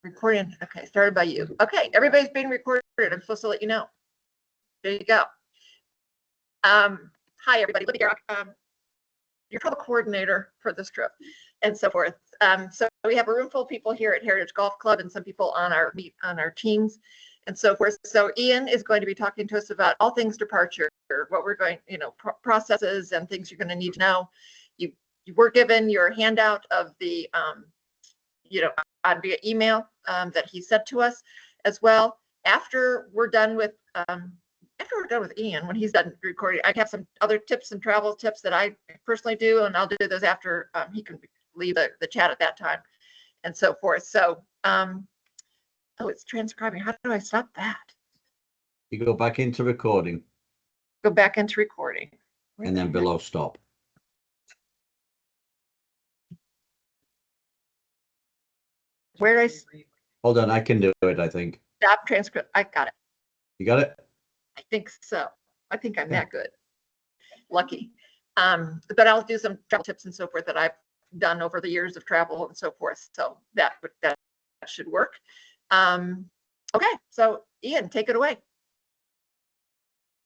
Recording. Okay, started by you. Okay, everybody's being recorded. I'm supposed to let you know. There you go. Hi, everybody. Libby Garrock, your travel coordinator for this trip and so forth. So we have a room full of people here at Heritage Golf Club and some people on our teams and so forth. So Ian is going to be talking to us about all things departure, what we're going, processes and things you're going to need to know. You were given your handout of the, via email that he sent to us as well. After we're done with Ian, when he's done recording, I have some other tips and travel tips that I personally do, and I'll do those after he can leave the chat at that time and so forth. So, it's transcribing. How do I stop that? You go back into recording. Go back into recording. And then below stop. Where did I? Hold on, I can do it, I think. Stop transcript. I got it. You got it? I think so. I think I'm that good. Lucky. But I'll do some travel tips and so forth that I've done over the years of travel and so forth. So that should work. Okay, so Ian, take it away.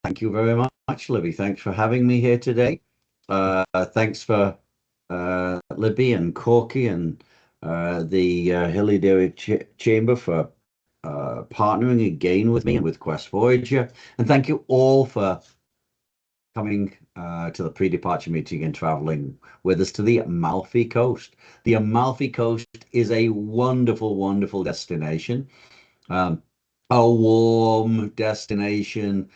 Thank you very much, Libby. Thanks for having me here today. Thanks for Libby and Corky and the Hilly Dairy Chamber for partnering again with me and with Quest Voyager. And thank you all for coming to the pre-departure meeting and traveling with us to the Amalfi Coast. The Amalfi Coast is a wonderful, wonderful destination. A warm destination,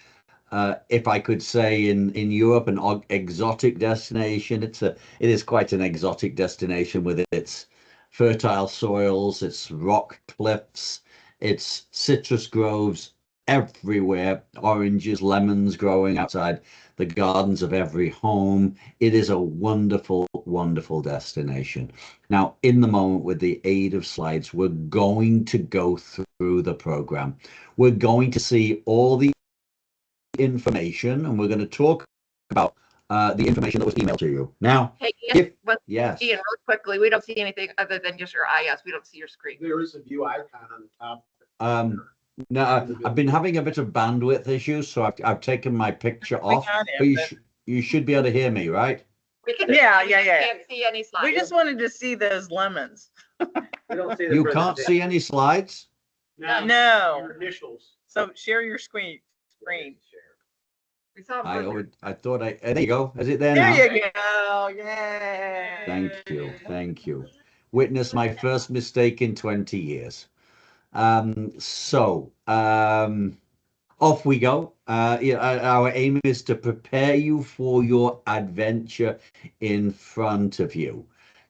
if I could say in Europe, an exotic destination. It is quite an exotic destination with its fertile soils, its rock cliffs, its citrus groves everywhere, oranges, lemons growing outside the gardens of every home. It is a wonderful, wonderful destination. Now, in the moment, with the aid of slides, we're going to go through the program. We're going to see all the information, and we're going to talk about the information that was emailed to you. Now, hey, yes. Ian, really quickly, we don't see anything other than just your IS. We don't see your screen. There is a view icon on the top. No, I've been having a bit of bandwidth issues, so I've taken my picture off. But you should be able to hear me, right? We can, Yeah. Can't see any slides. We just wanted to see those lemons. We don't see the You can't see any slides? No. Your initials. So share your screen. We saw I thought there you go. Is it there There now? you go. Yay. Thank you. Witness my first mistake in 20 years. Off we go. Our aim is to prepare you for your adventure in front of you,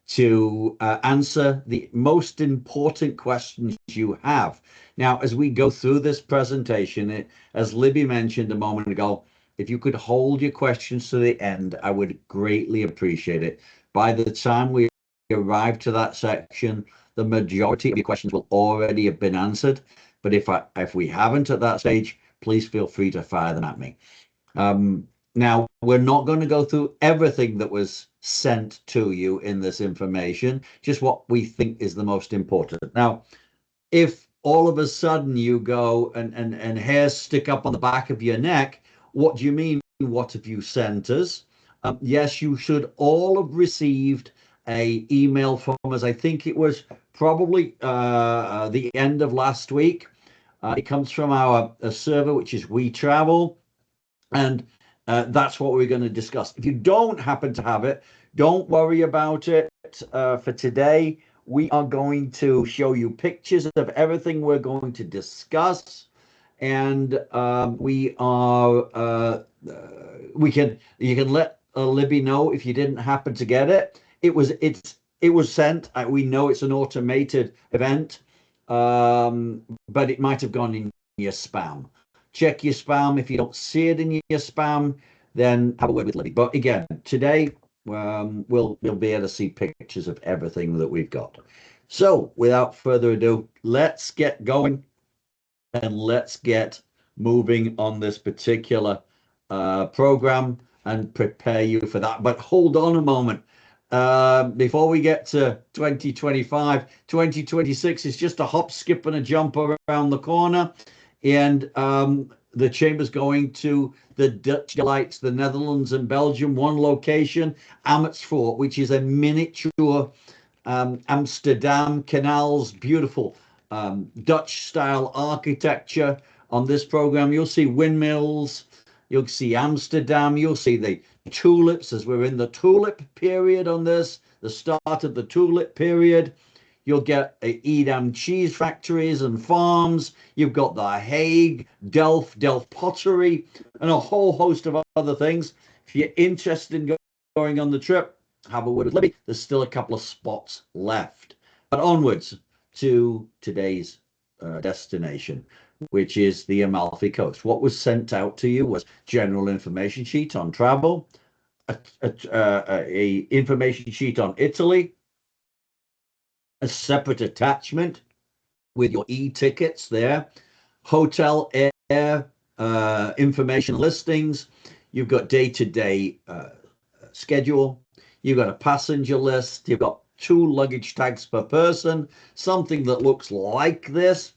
to answer the most important questions you have. Now, as we go through this presentation, as Libby mentioned a moment ago, if you could hold your questions to the end, I would greatly appreciate it. By the time we arrive to that section, the majority of your questions will already have been answered. But if we haven't at that stage, please feel free to fire them at me. Now, we're not going to go through everything that was sent to you in this information, just what we think is the most important. Now, if all of a sudden you go and hairs stick up on the back of your neck, what do you mean? What have you sent us? Yes, you should all have received an email from us. I think it was probably the end of last week. It comes from our server, which is We Travel, and that's what we're going to discuss. If you don't happen to have it, don't worry about it. For today, we are going to show you pictures of everything we're going to discuss, and you can let Libby know if you didn't happen to get it. It was sent. We know it's an automated event, but it might have gone in your spam. Check your spam. If you don't see it in your spam, then have a word with Libby. But again, today we'll be able to see pictures of everything that we've got. So without further ado, let's get going and let's get moving on this particular program and prepare you for that. But hold on a moment. before we get to 2025, 2026 is just a hop, skip, and a jump around the corner. And the chamber's going to the Dutch Delights, the Netherlands and Belgium, one location, Amersfoort, which is a miniature Amsterdam canals, beautiful Dutch style architecture. On this program, you'll see windmills, you'll see Amsterdam, you'll see the tulips, as we're in the tulip period on this, the start of the tulip period. You'll get Edam cheese factories and farms. You've got the Hague, Delft pottery, and a whole host of other things. If you're interested in going on the trip, have a word with Libby. There's still a couple of spots left. But onwards to today's destination, which is the Amalfi Coast. What was sent out to you was general information sheet on travel, a information sheet on Italy, a separate attachment with your e-tickets there, hotel air information listings. You've got day-to-day schedule. You've got a passenger list. You've got 2 luggage tags per person, something that looks like this.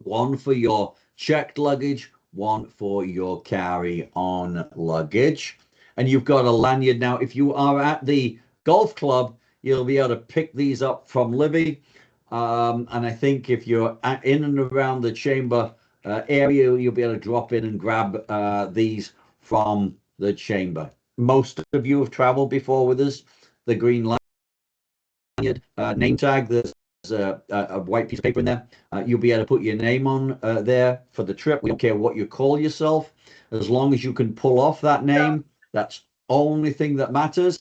One for your checked luggage, one for your carry-on luggage. And you've got a lanyard. Now, if you are at the golf club, you'll be able to pick these up from Livy. And I think if you're in and around the chamber area, you'll be able to drop in and grab these from the chamber. Most of you have traveled before with us. The green lanyard name tag, there's a white piece of paper in there. You'll be able to put your name on there for the trip. We don't care what you call yourself. As long as you can pull off that name, that's the only thing that matters.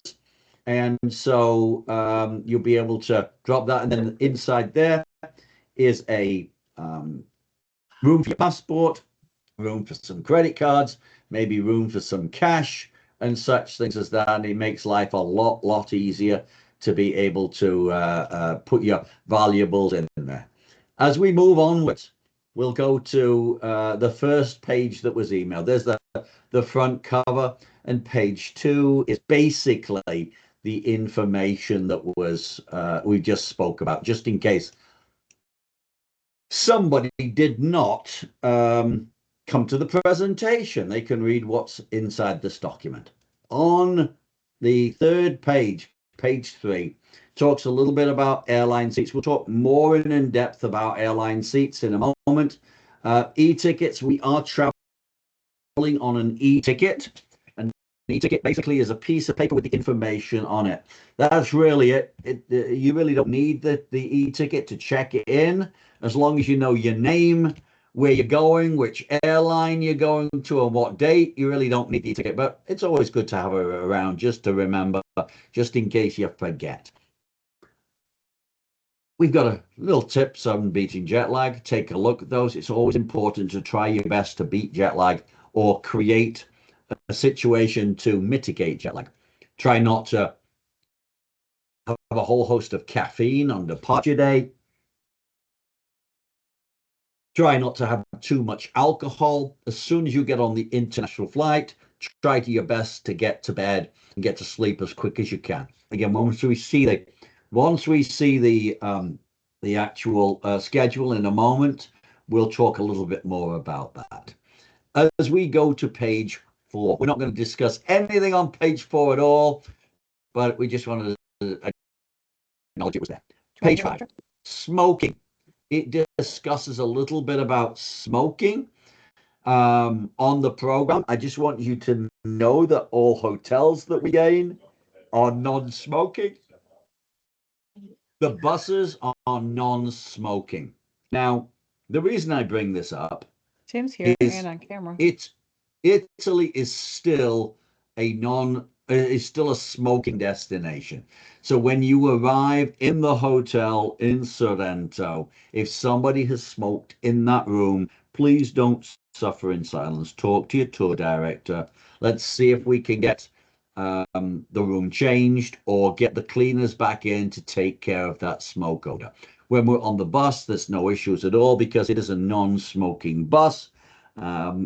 And so you'll be able to drop that. And then inside there is a room for your passport, room for some credit cards, maybe room for some cash and such things as that. And it makes life a lot easier to be able to put your valuables in there. As we move onwards, we'll go to the first page that was emailed. There's the front cover, and page 2 is basically the information that was we just spoke about, just in case somebody did not come to the presentation. They can read what's inside this document. On the third page, page 3, talks a little bit about airline seats. We'll talk more in depth about airline seats in a moment. E-tickets, we are traveling on an e-ticket. An e-ticket basically is a piece of paper with the information on it. That's really it. You really don't need the e-ticket to check it in, as long as you know your name, where you're going, which airline you're going to, and what date. You really don't need the ticket, but it's always good to have it around just to remember, just in case you forget. We've got a little tips on beating jet lag. Take a look at those. It's always important to try your best to beat jet lag or create a situation to mitigate jet lag. Try not to have a whole host of caffeine on departure day. Try not to have too much alcohol. As soon as you get on the international flight, try to your best to get to bed and get to sleep as quick as you can. Again, once we see the actual schedule in a moment, we'll talk a little bit more about that. As we go to page 4, we're not going to discuss anything on page 4 at all, but we just wanted to acknowledge it was there. Page 5, smoking. It discusses a little bit about smoking on the program. I just want you to know that all hotels that we gain are non-smoking. The buses are non-smoking. Now, the reason I bring this up, Tim's here is and on camera. Italy is still a smoking destination. So when you arrive in the hotel in Sorrento, if somebody has smoked in that room, please don't suffer in silence. Talk to your tour director. Let's see if we can get the room changed or get the cleaners back in to take care of that smoke odor. When we're on the bus, there's no issues at all because it is a non-smoking bus.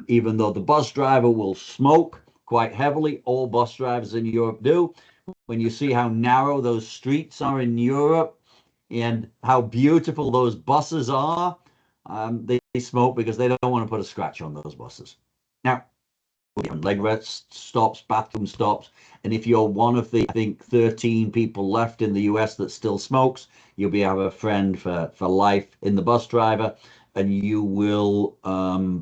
Even though the bus driver will smoke quite heavily, all bus drivers in Europe do. when you see how narrow those streets are in Europe and how beautiful those buses are, they smoke because they don't want to put a scratch on those buses. Now, leg rest stops, bathroom stops, and if you're one of the, I think, 13 people left in the US that still smokes, you'll be have a friend for life in the bus driver, and you will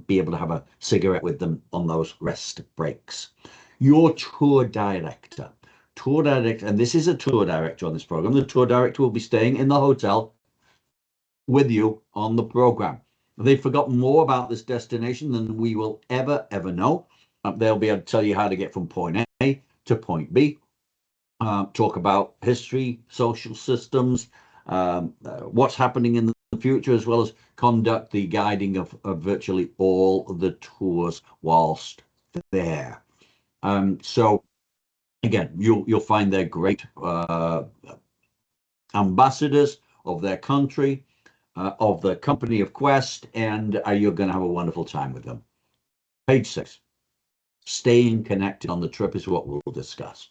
be able to have a cigarette with them on those rest breaks. Your tour director, and this is a tour director on this program. The tour director will be staying in the hotel with you on the program. They've forgotten more about this destination than we will ever know. They'll be able to tell you how to get from point A to point B, talk about history, social systems, what's happening in the future, as well as conduct the guiding of virtually all the tours whilst there. So again, you'll find they're great ambassadors of their country, of the company of Quest, and you're going to have a wonderful time with them. Page 6. Staying connected on the trip is what we'll discuss.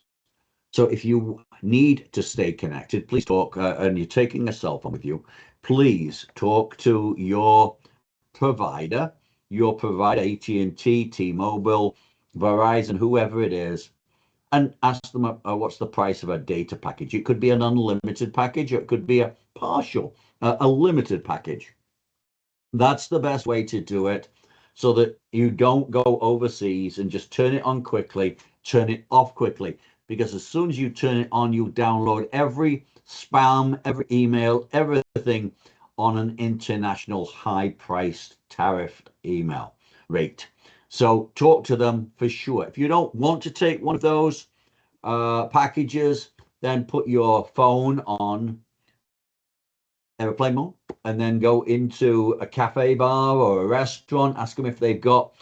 So if you need to stay connected, please talk, and you're taking a cell phone with you, please talk to your provider, AT&T, T-Mobile, Verizon, whoever it is, and ask them what's the price of a data package. It could be an unlimited package, or it could be a partial, a limited package. That's the best way to do it, so that you don't go overseas and just turn it on quickly, turn it off quickly. Because as soon as you turn it on, you download every spam, every email, everything on an international high-priced tariff email rate. So talk to them for sure. If you don't want to take one of those packages, then put your phone on airplane mode and then go into a cafe bar or a restaurant, ask them if they've got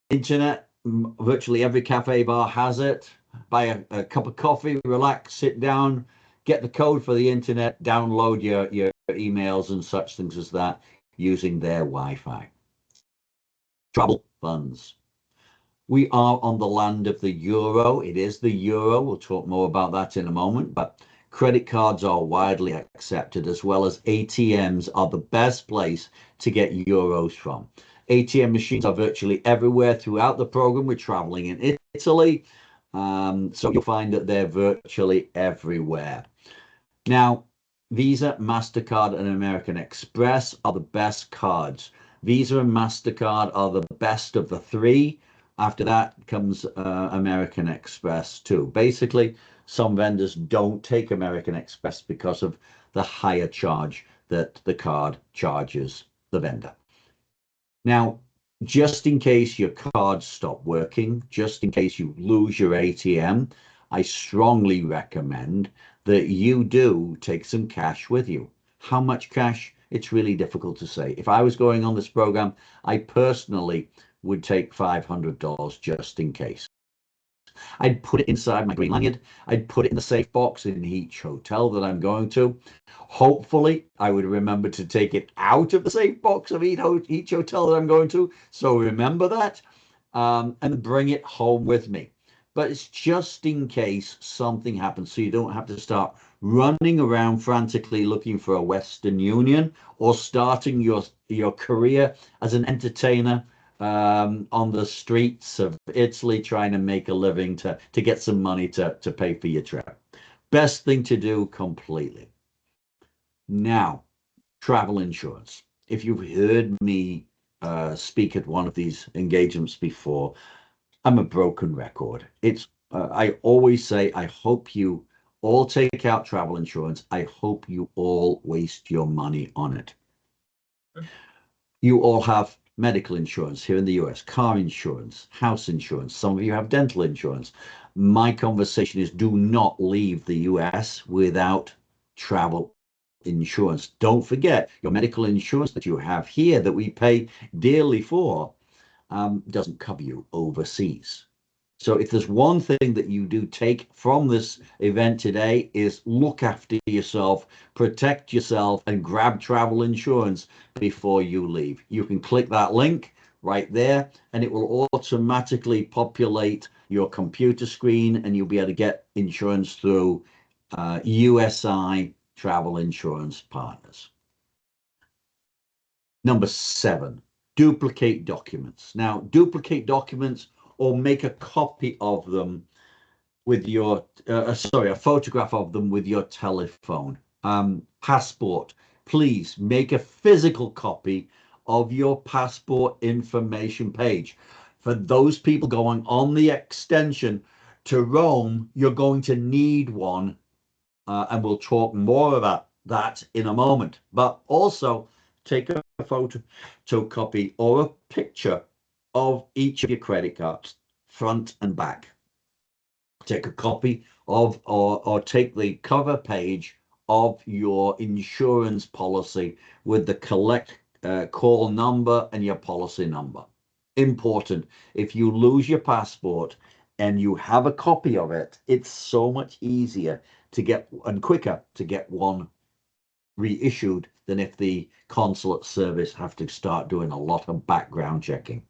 internet. Virtually every cafe bar has it. Buy a cup of coffee, relax, sit down, get the code for the internet, download your emails and such things as that using their Wi-Fi. Travel funds. We are on the land of the euro. It is the euro. We'll talk more about that in a moment, but credit cards are widely accepted, as well as ATMs are the best place to get euros from. ATM machines are virtually everywhere throughout the program. We're traveling in Italy, so you'll find that they're virtually everywhere. Now, Visa, MasterCard, and American Express are the best cards. Visa and MasterCard are the best of the three. After that comes American Express too. Basically, some vendors don't take American Express because of the higher charge that the card charges the vendor. Now, just in case your cards stop working, just in case you lose your ATM, I strongly recommend that you do take some cash with you. How much cash? It's really difficult to say. If I was going on this program, I personally would take $500 just in case. I'd put it inside my green lanyard. I'd put it in the safe box in each hotel that I'm going to. Hopefully, I would remember to take it out of the safe box of each hotel that I'm going to. So remember that, and bring it home with me. But it's just in case something happens, so you don't have to start running around frantically looking for a Western Union or starting your career as an entertainer on the streets of Italy trying to make a living to get some money to pay for your trip. Best thing to do completely. Now, travel insurance. If you've heard me speak at one of these engagements before, I'm a broken record. It's I always say, I hope you all take out travel insurance. I hope you all waste your money on it. You all have medical insurance here in the US, car insurance, house insurance. Some of you have dental insurance. My conversation is, do not leave the US without travel insurance. Don't forget, your medical insurance that you have here that we pay dearly for doesn't cover you overseas. So if there's one thing that you do take from this event today, is look after yourself, protect yourself, and grab travel insurance before you leave. You can click that link right there, and it will automatically populate your computer screen, and you'll be able to get insurance through USI Travel Insurance Partners. Number 7, duplicate documents. Now, duplicate documents or make a copy of them with your, a photograph of them with your telephone. Passport, please make a physical copy of your passport information page. For those people going on the extension to Rome, you're going to need one, and we'll talk more about that in a moment. But also take a photocopy or a picture of each of your credit cards, front and back. Take a copy of or take the cover page of your insurance policy with the collect call number and your policy number. Important. If you lose your passport and you have a copy of it, it's so much easier to get and quicker to get one reissued than if the consulate service have to start doing a lot of background checking.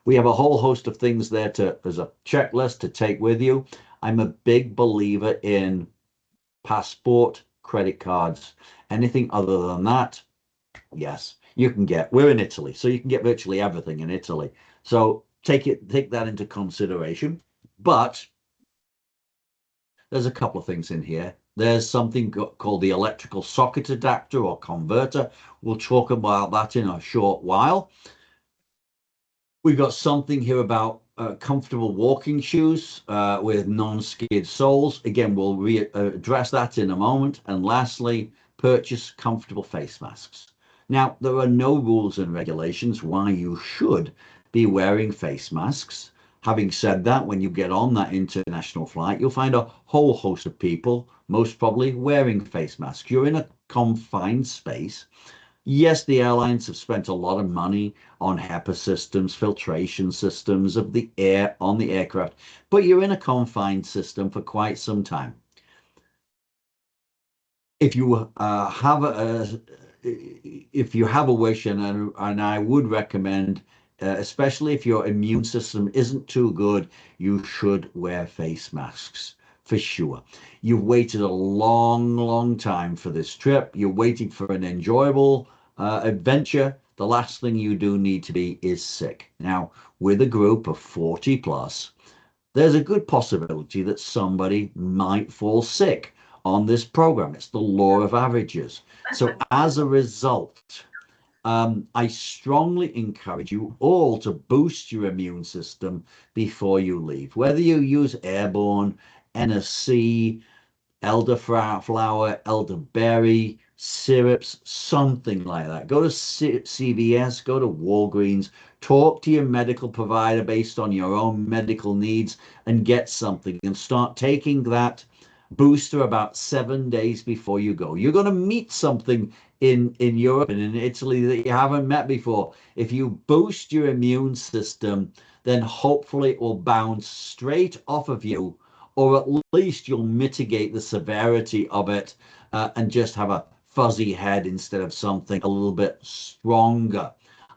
We have a whole host of things there as a checklist to take with you. I'm a big believer in passport, credit cards. Anything other than that, yes, you can get. We're in Italy, so you can get virtually everything in Italy. So take that into consideration. But there's a couple of things in here. There's something called the electrical socket adapter or converter. We'll talk about that in a short while. We've got something here about comfortable walking shoes with non-skid soles. Again, we'll address that in a moment. And lastly, purchase comfortable face masks. Now, there are no rules and regulations why you should be wearing face masks. Having said that, when you get on that international flight, you'll find a whole host of people, most probably wearing face masks. You're in a confined space. Yes, the airlines have spent a lot of money on HEPA systems, filtration systems of the air on the aircraft, but you're in a confined system for quite some time. If you have a wish, and I would recommend, especially if your immune system isn't too good, you should wear face masks. For sure. You've waited a long, long time for this trip. You're waiting for an enjoyable adventure. The last thing you do need to be is sick. Now, with a group of 40 plus, there's a good possibility that somebody might fall sick on this program. It's the law of averages. So as a result, I strongly encourage you all to boost your immune system before you leave. Whether you use airborne, NSC, elderflower, elderberry, syrups, something like that. Go to CVS, go to Walgreens, talk to your medical provider based on your own medical needs and get something and start taking that booster about 7 days before you go. You're going to meet something in Europe and in Italy that you haven't met before. If you boost your immune system, then hopefully it will bounce straight off of you, or at least you'll mitigate the severity of it and just have a fuzzy head instead of something a little bit stronger.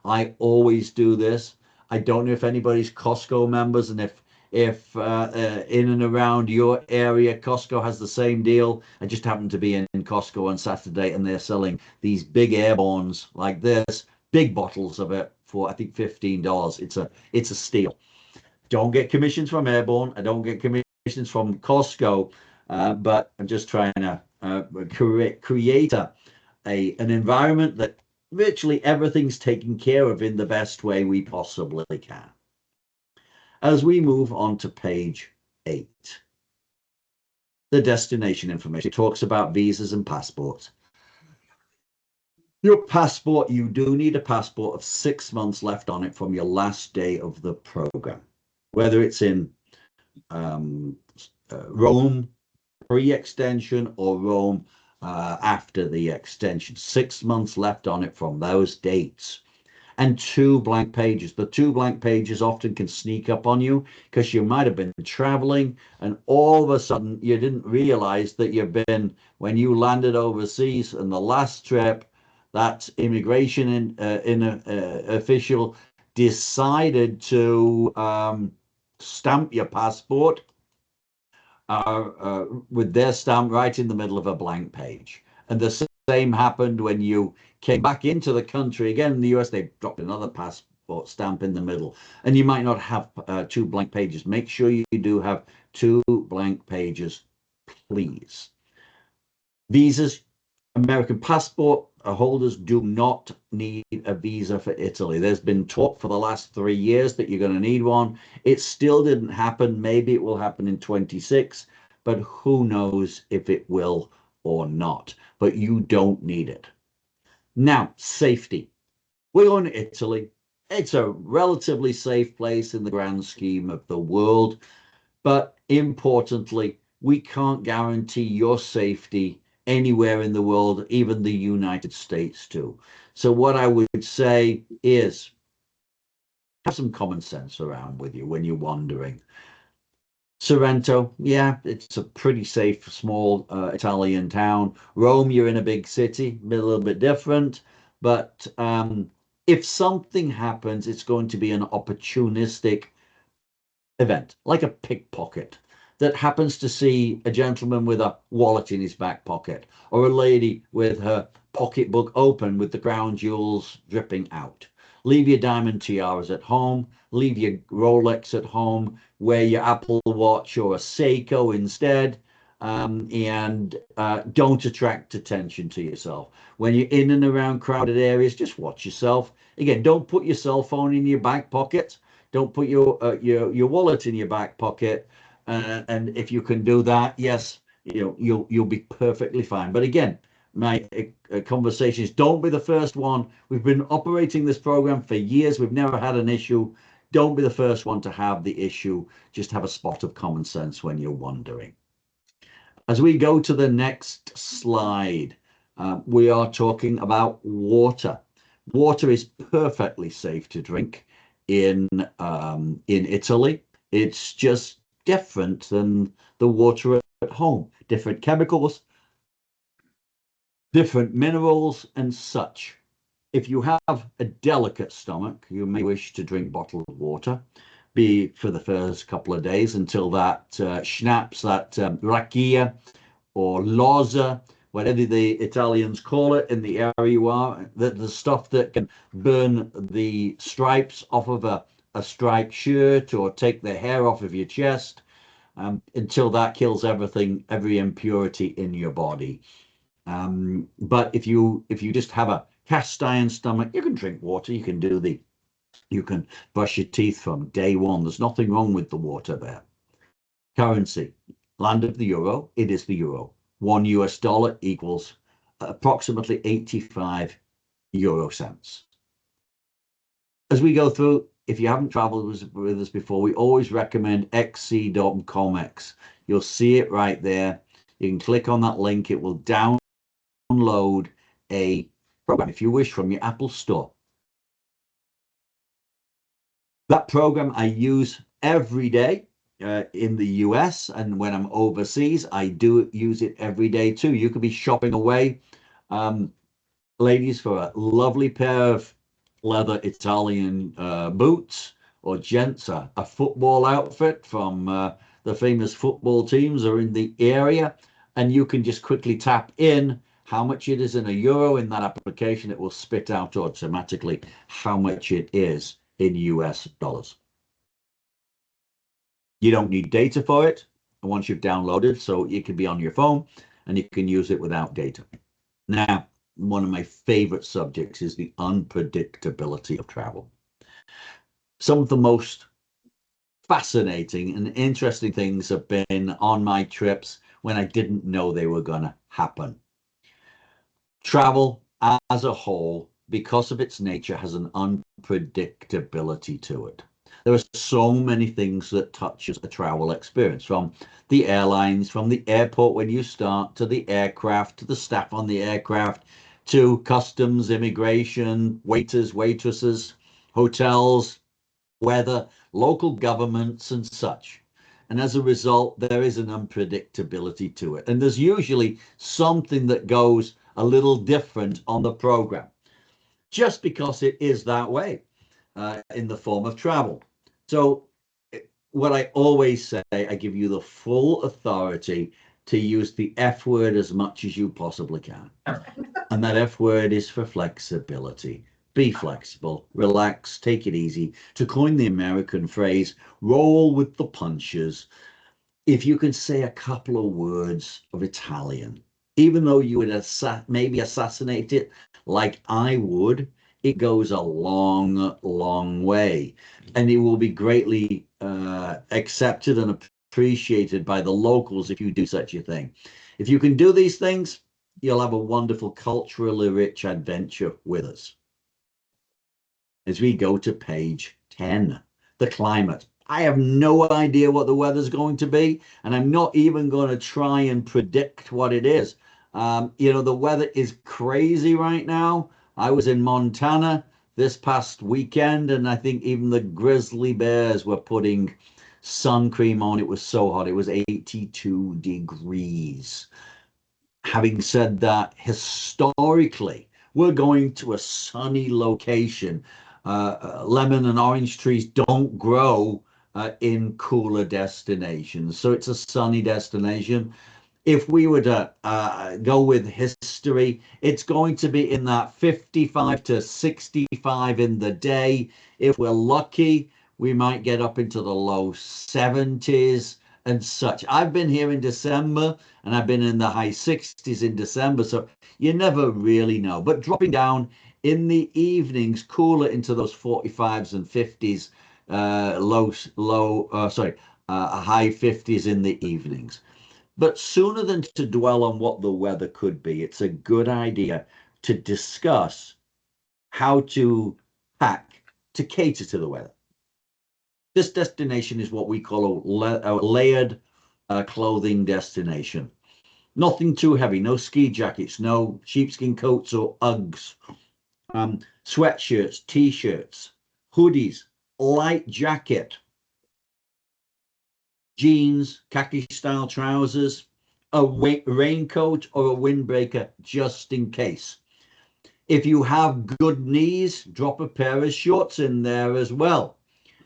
I always do this. I don't know if anybody's Costco members, and if in and around your area Costco has the same deal. I just happened to be in Costco on Saturday, and they're selling these big airbornes like this, big bottles of it for I think $15. It's a steal. Don't get commissions from Airborne. I don't get commissions from Costco, but I'm just trying to create an environment that virtually everything's taken care of in the best way we possibly can. As we move on to page 8, the destination information, it talks about visas and passports. Your passport, you do need a passport of 6 months left on it from your last day of the program. Whether it's in Rome pre-extension or Rome after the extension. 6 months left on it from those dates. And 2 blank pages. The 2 blank pages often can sneak up on you because you might have been traveling and all of a sudden you didn't realize that when you landed overseas and the last trip, that immigration official decided to stamp your passport with their stamp right in the middle of a blank page. And the same happened when you came back into the country. Again, in the US, they dropped another passport stamp in the middle. And you might not have two blank pages. Make sure you do have two blank pages, please. Visas, American passport holders do not need a visa for Italy. There's been talk for the last 3 years that you're going to need one. It still didn't happen. Maybe it will happen in 26, but who knows if it will or not. But you don't need it. Now, safety. We're going to Italy. It's a relatively safe place in the grand scheme of the world. But importantly, we can't guarantee your safety anywhere in the world, even the United States too. So what I would say is have some common sense around with you when you're wandering. Sorrento, yeah, it's a pretty safe, small Italian town. Rome, you're in a big city, a little bit different. But if something happens, it's going to be an opportunistic event, like a pickpocket that happens to see a gentleman with a wallet in his back pocket, or a lady with her pocketbook open with the crown jewels dripping out. Leave your diamond tiaras at home, leave your Rolex at home, wear your Apple Watch or a Seiko instead, and don't attract attention to yourself. When you're in and around crowded areas, just watch yourself. Again, don't put your cell phone in your back pocket. Don't put your wallet in your back pocket, and if you can do that, yes, you'll be perfectly fine. But again, my conversation is don't be the first one. We've been operating this program for years. We've never had an issue. Don't be the first one to have the issue. Just have a spot of common sense when you're wandering. As we go to the next slide, we are talking about water. Water is perfectly safe to drink in Italy. It's just different than the water at home. Different chemicals, different minerals and such. If you have a delicate stomach, you may wish to drink bottled water, be for the first couple of days until that schnapps, that rakia or loza, whatever the Italians call it in the area you are, the stuff that can burn the stripes off of a striped shirt or take the hair off of your chest, until that kills everything, every impurity in your body. But if you just have a cast iron stomach, you can drink water. You can brush your teeth from day one. There's nothing wrong with the water there. Currency, land of the euro. It is the euro. $1 equals approximately 85 euro cents. As we go through, if you haven't traveled with us before, we always recommend xc.comex. You'll see it right there. You can click on that link. It will download a program, if you wish, from your Apple Store. That program I use every day in the US, and when I'm overseas, I do use it every day too. You could be shopping away, ladies, for a lovely pair of leather Italian boots, or gents, a football outfit from the famous football teams are in the area, and you can just quickly tap in how much it is in a euro in that application. It will spit out automatically how much it is in US dollars. You don't need data for it once you've downloaded, so it can be on your phone and you can use it without data. Now, one of my favorite subjects is the unpredictability of travel. Some of the most fascinating and interesting things have been on my trips when I didn't know they were going to happen. Travel as a whole, because of its nature, has an unpredictability to it. There are so many things that touches a travel experience, from the airlines, from the airport when you start, to the aircraft, to the staff on the aircraft, to customs, immigration, waiters, waitresses, hotels, weather, local governments and such. And as a result, there is an unpredictability to it. And there's usually something that goes a little different on the program, just because it is that way in the form of travel. So what I always say, I give you the full authority to use the F word as much as you possibly can. And that F word is for flexibility. Be flexible, relax, take it easy. To coin the American phrase, roll with the punches. If you can say a couple of words of Italian, even though you would maybe assassinate it like I would, it goes a long, long way. And it will be greatly accepted and appreciated by the locals if you do such a thing. If you can do these things, you'll have a wonderful, culturally rich adventure with us. As we go to page 10, the climate. I have no idea what the weather's going to be, and I'm not even going to try and predict what it is. The weather is crazy right now. I was in Montana this past weekend, and I think even the grizzly bears were putting sun cream on. It was so hot. It was 82 degrees. Having said that, historically, we're going to a sunny location. Lemon and orange trees don't grow in cooler destinations. So it's a sunny destination. If we were to go with history, it's going to be in that 55 to 65 in the day. If we're lucky, we might get up into the low 70s and such. I've been here in December and I've been in the high 60s in December, so you never really know. But dropping down in the evenings, cooler into those 45s and 50s, high 50s in the evenings. But sooner than to dwell on what the weather could be, it's a good idea to discuss how to pack to cater to the weather. This destination is what we call a layered clothing destination. Nothing too heavy, no ski jackets, no sheepskin coats or Uggs, sweatshirts, t-shirts, hoodies, light jacket, jeans, khaki style trousers, a raincoat or a windbreaker just in case. If you have good knees, drop a pair of shorts in there as well.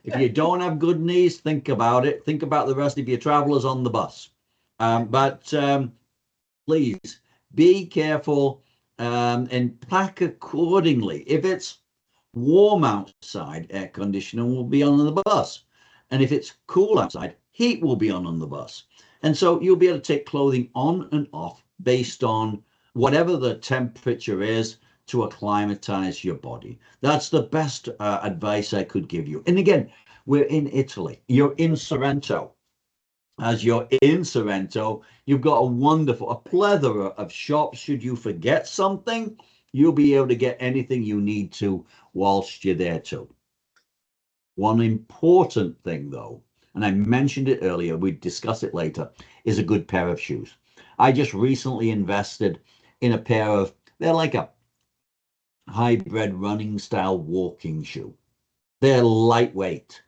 If you don't have good knees, think about it. Think about the rest of your travelers on the bus. But please be careful and pack accordingly. If it's warm outside, air conditioning will be on the bus. And if it's cool outside, heat will be on the bus. And so you'll be able to take clothing on and off based on whatever the temperature is to acclimatize your body. That's the best advice I could give you. And again, we're in Italy. You're in Sorrento. As you're in Sorrento, you've got a plethora of shops. Should you forget something, you'll be able to get anything you need to whilst you're there too. One important thing though, and I mentioned it earlier, we discuss it later, is a good pair of shoes. I just recently invested in a pair of, they're like a hybrid running style walking shoe. They're lightweight.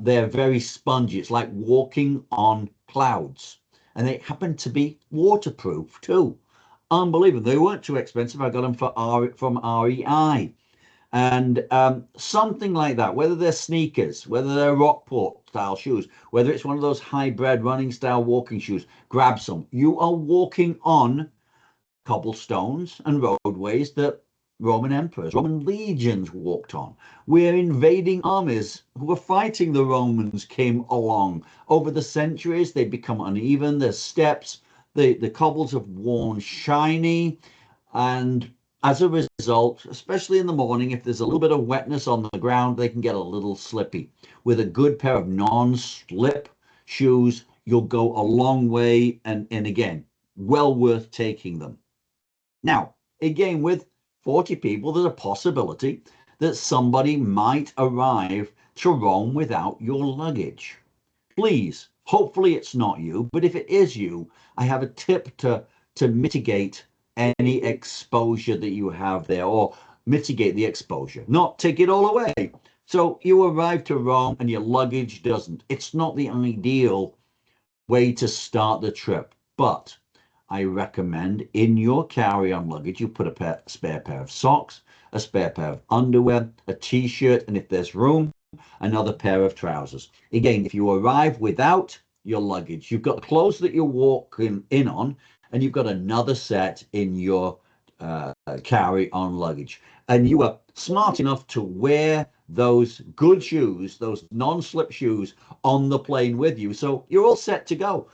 They're very spongy. It's like walking on clouds. And they happen to be waterproof too. Unbelievable. They weren't too expensive. I got them from REI. And something like that, whether they're sneakers, whether they're Rockport style shoes, whether it's one of those hybrid running style walking shoes, grab some. You are walking on cobblestones and roadways that Roman emperors, Roman legions walked on, where invading armies who were fighting the Romans came along. Over the centuries, they become uneven. There's steps. The cobbles have worn shiny. And as a result, especially in the morning, if there's a little bit of wetness on the ground, they can get a little slippy. With a good pair of non-slip shoes, you'll go a long way. And again, well worth taking them. Now, again, with 40 people, there's a possibility that somebody might arrive to Rome without your luggage. Please, hopefully it's not you, but if it is you, I have a tip to mitigate any exposure that you have there, or mitigate the exposure, not take it all away. So you arrive to Rome and your luggage doesn't. It's not the ideal way to start the trip, but I recommend in your carry-on luggage, you put a spare pair of socks, a spare pair of underwear, a t-shirt, and if there's room, another pair of trousers. Again, if you arrive without your luggage, you've got the clothes that you're walking in on, and you've got another set in your carry-on luggage. And you are smart enough to wear those good shoes, those non-slip shoes, on the plane with you. So you're all set to go.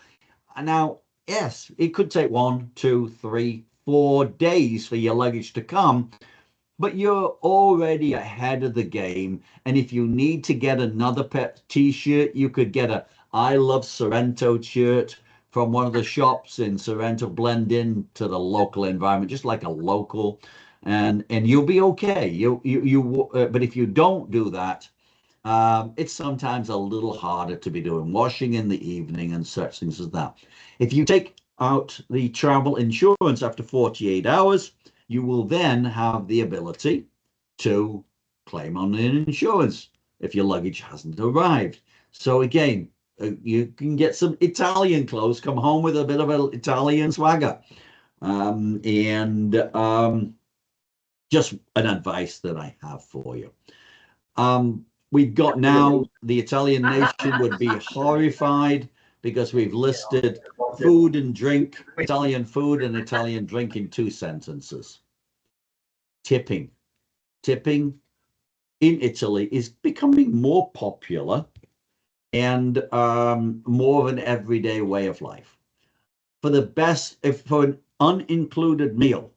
And now, yes, it could take 1, 2, 3, 4 days for your luggage to come, but you're already ahead of the game. And if you need to get another pet t-shirt, you could get a I Love Sorrento shirt from one of the shops in Sorrento, blend in to the local environment, just like a local, and you'll be okay. But if you don't do that, it's sometimes a little harder to be doing washing in the evening and such things as that. If you take out the travel insurance after 48 hours, you will then have the ability to claim on an insurance if your luggage hasn't arrived. So again, you can get some Italian clothes, come home with a bit of an Italian swagger. Just an advice that I have for you. We've got now, the Italian nation would be horrified because we've listed food and drink, Italian food and Italian drink in 2 sentences. Tipping. Tipping in Italy is becoming more popular and more of an everyday way of life. For an unincluded meal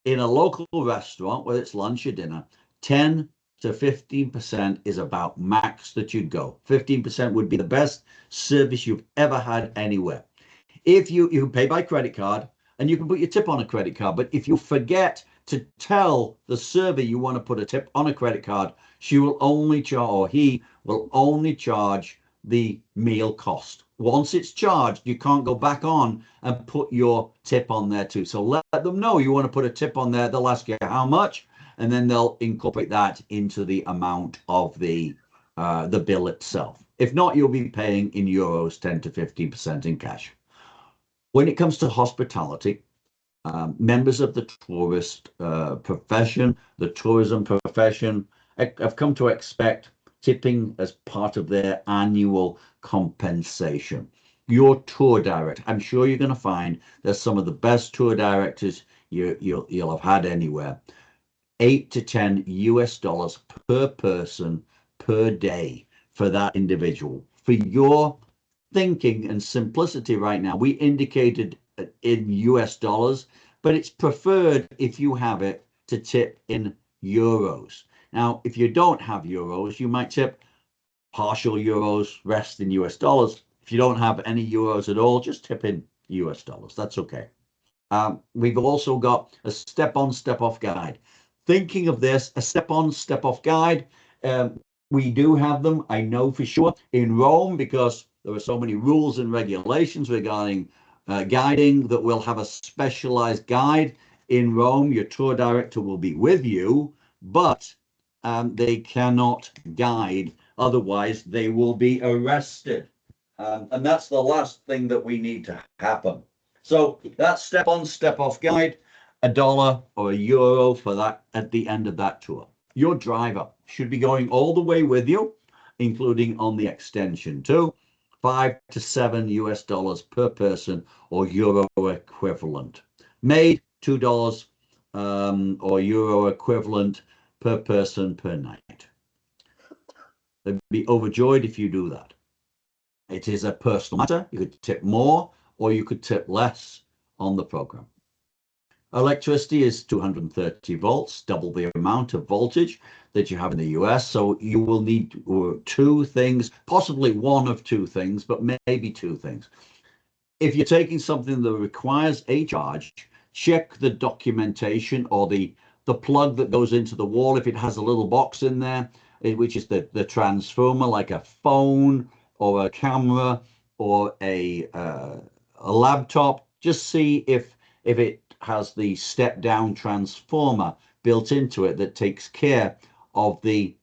in a local restaurant, whether it's lunch or dinner, 10 to 15% is about max that you'd go. 15% would be the best service you've ever had anywhere. If you pay by credit card, and you can put your tip on a credit card, but if you forget to tell the server you want to put a tip on a credit card, she will only charge, or he will only charge the meal cost. Once it's charged, you can't go back on and put your tip on there too. So let them know you want to put a tip on there. They'll ask you how much, and then they'll incorporate that into the amount of the bill itself. If not, you'll be paying in euros 10 to 15% in cash. When it comes to hospitality, members of the tourist profession, the tourism profession, have come to expect tipping as part of their annual compensation. Your tour director, I'm sure you're going to find there's some of the best tour directors you'll have had anywhere. 8 to 10 US dollars per person per day for that individual. For your thinking and simplicity right now, we indicated in US dollars, but it's preferred if you have it to tip in euros. Now, if you don't have euros, you might tip partial euros, rest in US dollars. If you don't have any euros at all, just tip in US dollars. That's okay. We've also got a step-on, step-off guide. Thinking of this, a step-on, step-off guide, we do have them, I know for sure, in Rome, because there are so many rules and regulations regarding guiding that we'll have a specialized guide in Rome. Your tour director will be with you, but they cannot guide. Otherwise, they will be arrested. And that's the last thing that we need to happen. So that step-on, step-off guide, $1 or €1 for that at the end of that tour. Your driver should be going all the way with you, including on the extension too. 5 to 7 US dollars per person or euro equivalent. Maid, $2 or euro equivalent per person per night. They'd be overjoyed if you do that. It is a personal matter. You could tip more or you could tip less on the program. Electricity is 230 volts, double the amount of voltage that you have in the US. So you will need 2 things, possibly one of 2 things, but maybe 2 things. If you're taking something that requires a charge, check the documentation or the plug that goes into the wall. If it has a little box in there, which is the transformer, like a phone or a camera or a laptop, just see if it has the step down transformer built into it that takes care of the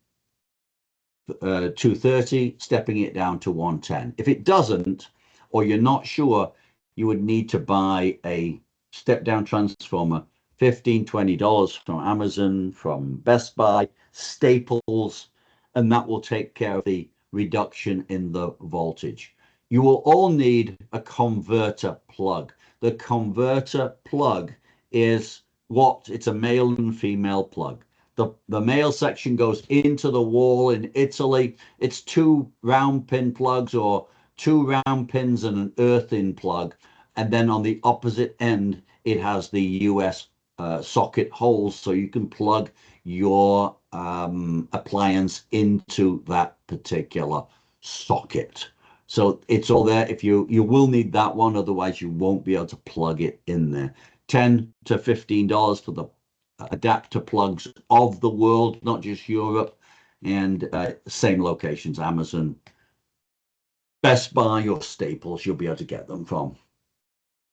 230, stepping it down to 110. If it doesn't, or you're not sure, you would need to buy a step down transformer, $15, $20 from Amazon, from Best Buy, Staples, and that will take care of the reduction in the voltage. You will all need a converter plug. The converter plug is it's a male and female plug. The male section goes into the wall in Italy. It's 2 round pin plugs, or 2 round pins and an earth-in plug. And then on the opposite end, it has the US socket holes, so you can plug your appliance into that particular socket. So it's all there. If you will need that one, otherwise you won't be able to plug it in there. $10 to $15 for the adapter plugs of the world, not just Europe, and same locations, Amazon, Best Buy, or Staples, you'll be able to get them from.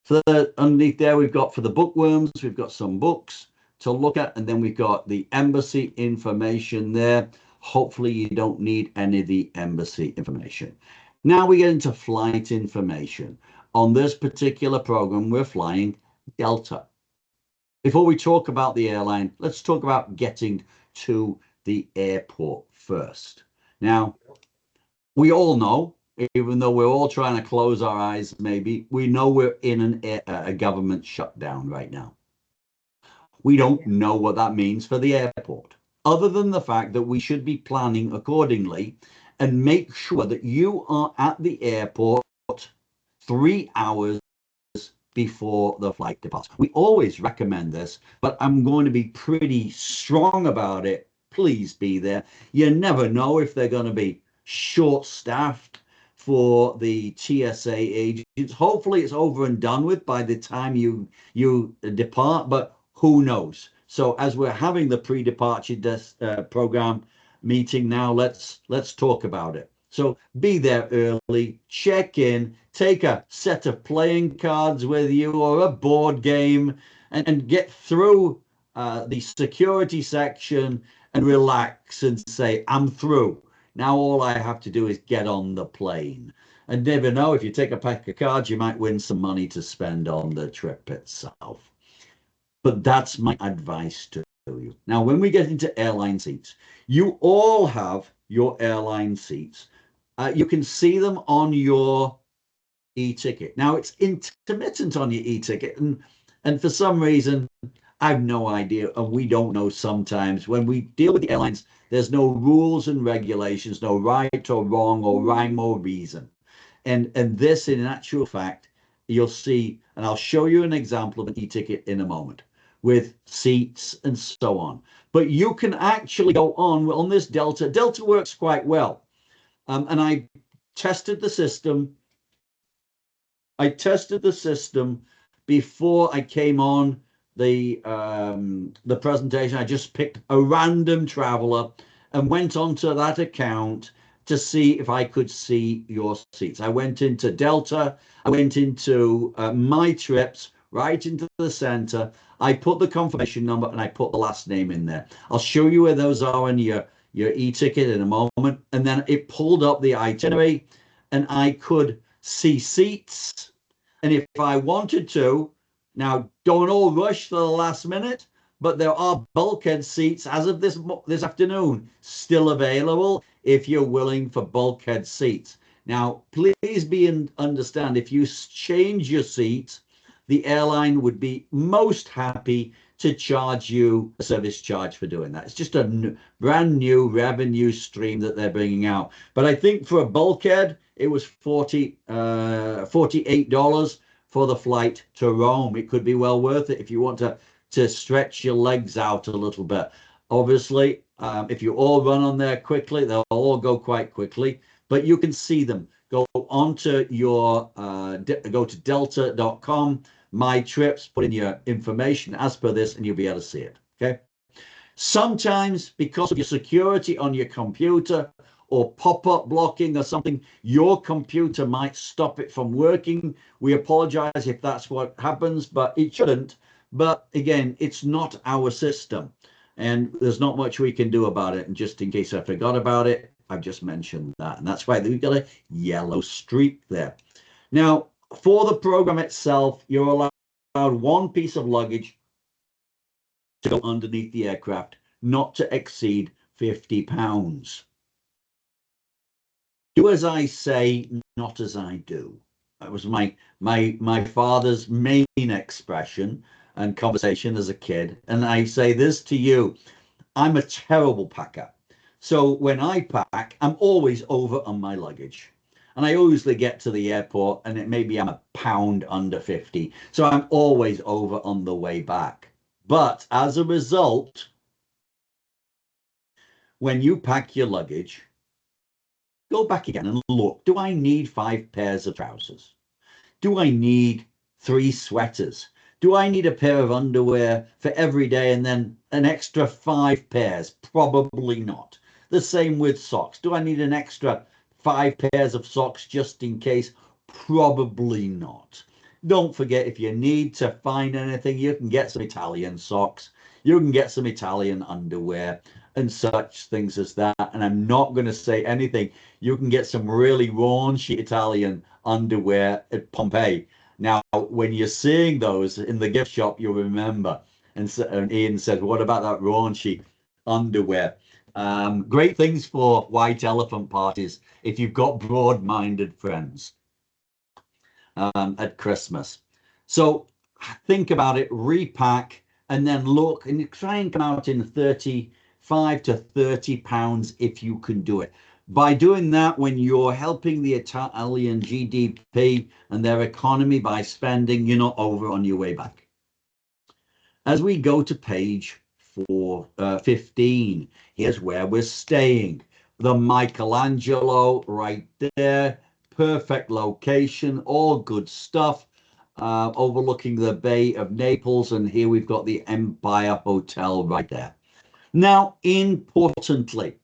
For underneath there, we've got for the bookworms, we've got some books to look at, and then we've got the embassy information there. Hopefully you don't need any of the embassy information. Now we get into flight information. On this particular program, we're flying Delta. Before we talk about the airline, let's talk about getting to the airport first. Now, we all know, even though we're all trying to close our eyes, maybe, we know we're in a government shutdown right now. We don't know what that means for the airport, other than the fact that we should be planning accordingly and make sure that you are at the airport 3 hours before the flight departs. We always recommend this, but I'm going to be pretty strong about it. Please be there. You never know if they're going to be short-staffed for the TSA agents. Hopefully it's over and done with by the time you depart, but who knows? So as we're having the pre-departure program meeting now, let's talk about it. So be there early, check in, take a set of playing cards with you or a board game, and get through the security section and relax and say, I'm through. Now all I have to do is get on the plane. And never know, if you take a pack of cards, you might win some money to spend on the trip itself. But that's my advice to you. Now, when we get into airline seats, you all have your airline seats. You can see them on your e-ticket. Now, it's intermittent on your e-ticket, and for some reason, I have no idea, and we don't know sometimes. When we deal with the airlines, there's no rules and regulations, no right or wrong or rhyme or reason. And this, in actual fact, you'll see, and I'll show you an example of an e-ticket in a moment, with seats and so on. But you can actually go on this Delta. Delta works quite well. And I tested the system. I tested the system before I came on the presentation. I just picked a random traveler and went onto that account to see if I could see your seats. I went into Delta. I went into my trips, right into the center. I put the confirmation number and I put the last name in there. I'll show you where those are in your e-ticket in a moment. And then it pulled up the itinerary and I could see seats. And if I wanted to, now don't all rush for the last minute, but there are bulkhead seats as of this afternoon still available if you're willing for bulkhead seats. Now, please understand, if you change your seat, the airline would be most happy to charge you a service charge for doing that. It's just a brand new revenue stream that they're bringing out. But I think for a bulkhead, it was $48 for the flight to Rome. It could be well worth it if you want to stretch your legs out a little bit. Obviously, if you all run on there quickly, they'll all go quite quickly, but you can see them. Go onto your, go to delta.com, my trips, put in your information as per this, and you'll be able to see it, okay? Sometimes, because of your security on your computer or pop-up blocking or something, your computer might stop it from working. We apologize if that's what happens, but it shouldn't. But again, it's not our system, and there's not much we can do about it. And just in case I forgot about it, I've just mentioned that. And that's why we've got a yellow streak there. Now, for the program itself, you're allowed one piece of luggage to go underneath the aircraft, not to exceed 50 pounds. Do as I say, not as I do. That was my father's main expression and conversation as a kid. And I say this to you, I'm a terrible packer. So when I pack, I'm always over on my luggage. And I usually get to the airport and it maybe I'm a pound under 50. So I'm always over on the way back. But as a result, when you pack your luggage, go back again and look. Do I need 5 pairs of trousers? Do I need 3 sweaters? Do I need a pair of underwear for every day and then an extra 5 pairs? Probably not. The same with socks. Do I need an extra 5 pairs of socks just in case? Probably not. Don't forget, if you need to find anything, you can get some Italian socks. You can get some Italian underwear and such things as that. And I'm not going to say anything. You can get some really raunchy Italian underwear at Pompeii. Now, when you're seeing those in the gift shop, you'll remember. And Ian said, what about that raunchy underwear? Great things for white elephant parties if you've got broad-minded friends at Christmas. So think about it, repack, and then look and try and come out in 35 to 30 pounds if you can do it. By doing that, when you're helping the Italian GDP and their economy by spending, you're not over on your way back. As we go to page 15, here's where we're staying. The Michelangelo right there, perfect location, all good stuff, overlooking the Bay of Naples. And here we've got the Empire Hotel right there. Now, importantly,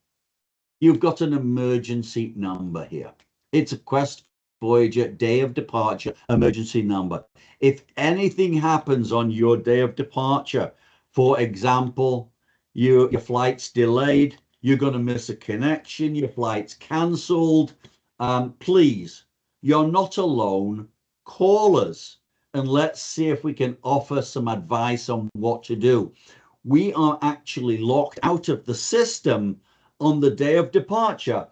you've got an emergency number here. It's a Quest Voyager day of departure emergency number. If anything happens on your day of departure, for example, your flight's delayed, you're going to miss a connection, your flight's cancelled, please, you're not alone. Call us and let's see if we can offer some advice on what to do. We are actually locked out of the system on the day of departure.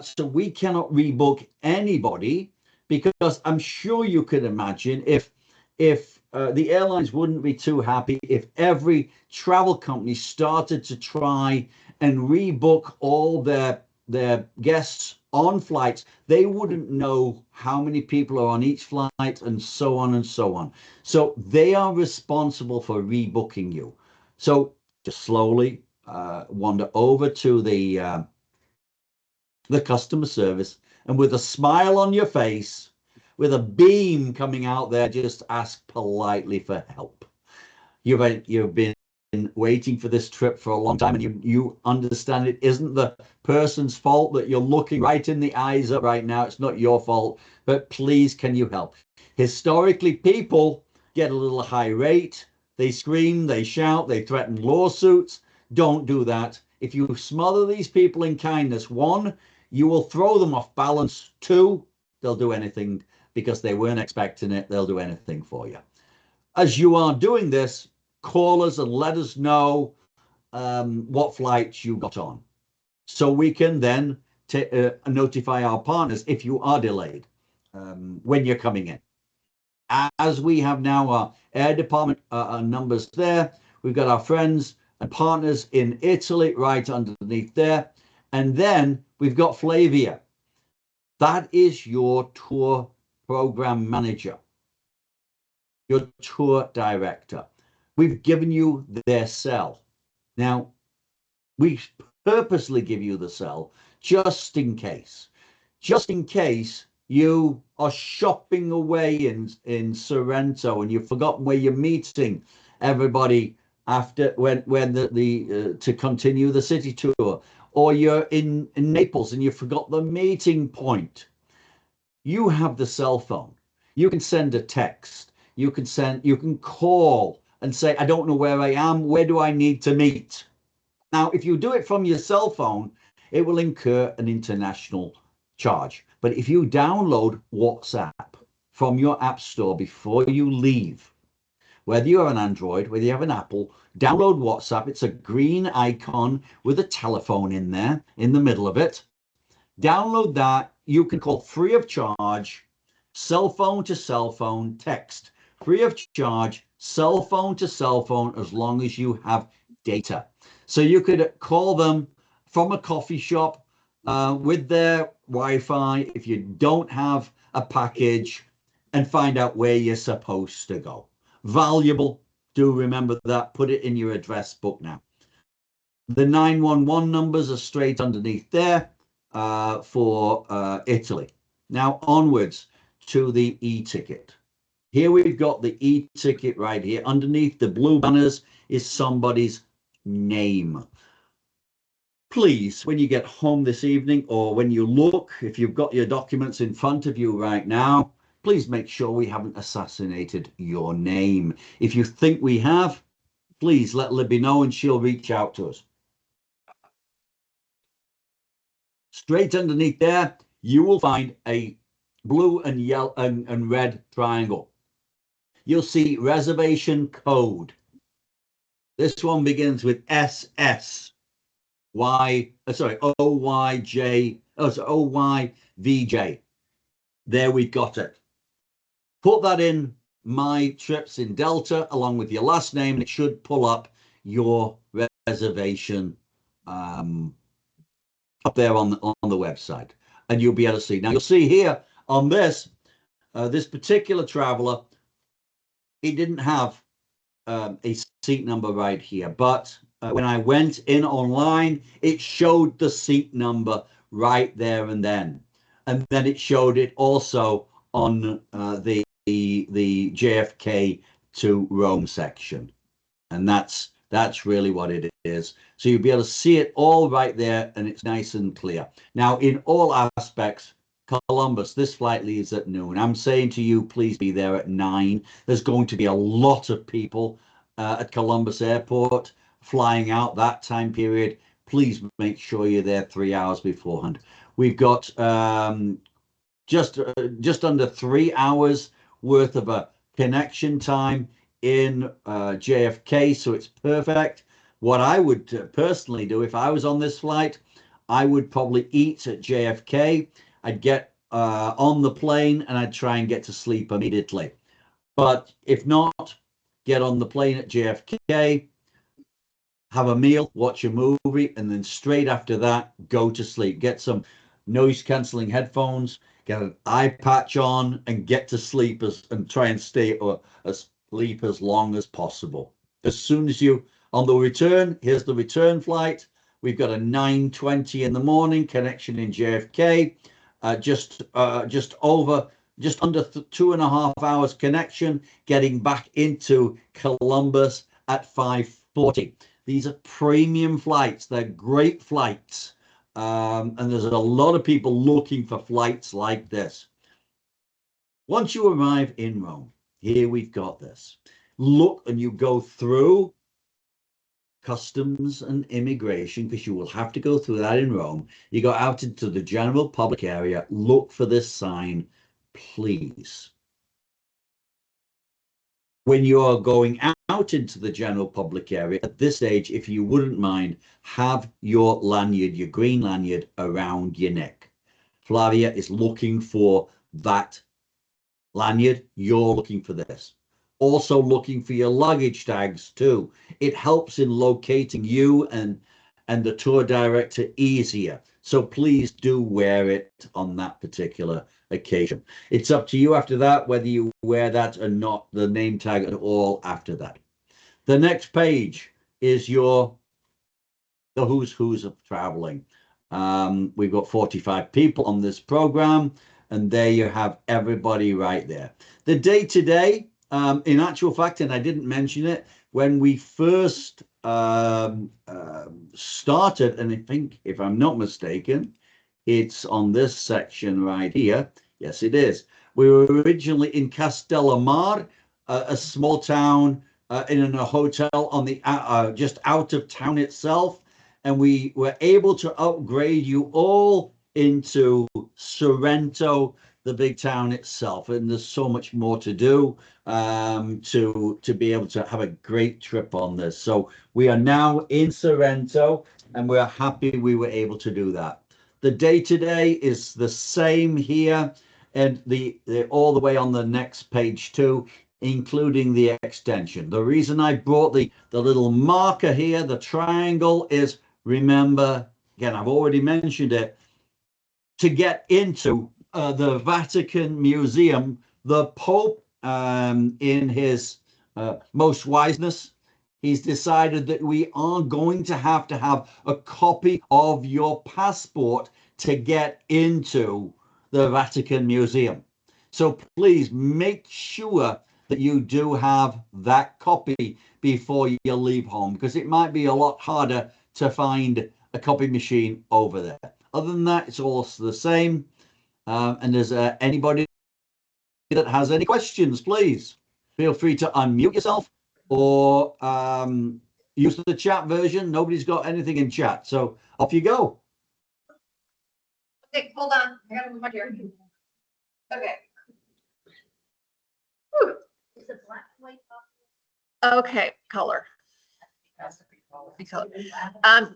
So we cannot rebook anybody, because I'm sure you can imagine if the airlines wouldn't be too happy if every travel company started to try and rebook all their guests on flights. They wouldn't know how many people are on each flight and so on and so on. So they are responsible for rebooking you. So just slowly wander over to the customer service, and with a smile on your face, with a beam coming out there, just ask politely for help. You've been waiting for this trip for a long time, and you understand it isn't the person's fault that you're looking right in the eyes of right now. It's not your fault, but please, can you help? Historically, people get a little irate. They scream, they shout, they threaten lawsuits. Don't do that. If you smother these people in kindness, 1, you will throw them off balance. 2, they'll do anything because they weren't expecting it. They'll do anything for you. As you are doing this, call us and let us know what flights you got on, so we can then notify our partners if you are delayed when you're coming in. As we have now our air department numbers there, we've got our friends and partners in Italy right underneath there. And then we've got Flavia. That is your tour program manager, your tour director. We've given you their cell. Now, we purposely give you the cell just in case you are shopping away in Sorrento and you've forgotten where you're meeting everybody after when to continue the city tour, or you're in Naples and you forgot the meeting point. You have the cell phone. You can send a text. You can call and say, I don't know where I am. Where do I need to meet? Now, if you do it from your cell phone, it will incur an international charge. But if you download WhatsApp from your app store before you leave, whether you have an Android, whether you have an Apple, download WhatsApp. It's a green icon with a telephone in there, in the middle of it. Download that. You can call free of charge, cell phone to cell phone, text, free of charge, cell phone to cell phone, as long as you have data. So you could call them from a coffee shop with their Wi-Fi if you don't have a package, and find out where you're supposed to go. Valuable. Do remember that. Put it in your address book now. The 911 numbers are straight underneath there for Italy. Now onwards to the e-ticket. Here we've got the e-ticket right here. Underneath the blue banners is somebody's name. Please, when you get home this evening, or when you look, if you've got your documents in front of you right now, please make sure we haven't assassinated your name. If you think we have, please let Libby know and she'll reach out to us. Straight underneath there, you will find a blue and yellow and red triangle. You'll see reservation code. This one begins with SS. OYVJ. There we've got it. Put that in My Trips in Delta along with your last name, and it should pull up your reservation up there on the website, and you'll be able to see. Now you'll see here on this this particular traveler, he didn't have a seat number right here, but when I went in online, it showed the seat number right there and then it showed it also on the JFK to Rome section, and that's really what it is. So you'll be able to see it all right there, and it's nice and clear. Now, in all aspects, Columbus, this flight leaves at noon. I'm saying to you, please be there at 9. There's going to be a lot of people at Columbus Airport flying out that time period. Please make sure you're there 3 hours beforehand. We've got just under 3 hours worth of a connection time in JFK, so it's perfect. What I would personally do if I was on this flight, I would probably eat at JFK. I'd get on the plane and I'd try and get to sleep immediately. But if not, get on the plane at JFK, have a meal, watch a movie, and then straight after that, go to sleep. Get some noise cancelling headphones, get an eye patch on, and get to sleep and try and stay asleep as long as possible. As soon as you, on the return, here's the return flight. We've got a 9:20 in the morning connection in JFK, just under 2.5 hours connection, getting back into Columbus at 5:40. These are premium flights. They're great flights. And there's a lot of people looking for flights like this. Once you arrive in Rome, here we've got this. Look, and you go through customs and immigration, because you will have to go through that in Rome. You go out into the general public area. Look for this sign, please. When you are going out into the general public area, at this stage, if you wouldn't mind, have your lanyard, your green lanyard, around your neck. Flavia is looking for that lanyard. You're looking for this. Also looking for your luggage tags too. It helps in locating you and the tour director easier. So please do wear it on that particular occasion. It's up to you after that whether you wear that or not, the name tag at all after that. The next page is the who's of traveling. We've got 45 people on this program, and there you have everybody right there. The day today, in actual fact, and I didn't mention it, when we first started, and I think, if I'm not mistaken, it's on this section right here. Yes, it is. We were originally in Castellammare, a small town in a hotel on the just out of town itself, and we were able to upgrade you all into Sorrento, the big town itself. And there's so much more to do to be able to have a great trip on this. So we are now in Sorrento, and we're happy we were able to do that. The day-to-day is the same here, and the all the way on the next page too, including the extension. The reason I brought the little marker here, the triangle, is remember, again, I've already mentioned it, to get into the Vatican Museum, the Pope, in his most wiseness, he's decided that we are going to have a copy of your passport to get into the Vatican Museum. So please make sure that you do have that copy before you leave home, because it might be a lot harder to find a copy machine over there. Other than that, it's all the same. And there's anybody that has any questions, please feel free to unmute yourself or use the chat version. Nobody's got anything in chat, so off you go. Okay, hold on. I gotta move my chair. Okay. Whew. Is it black and white? Okay, color.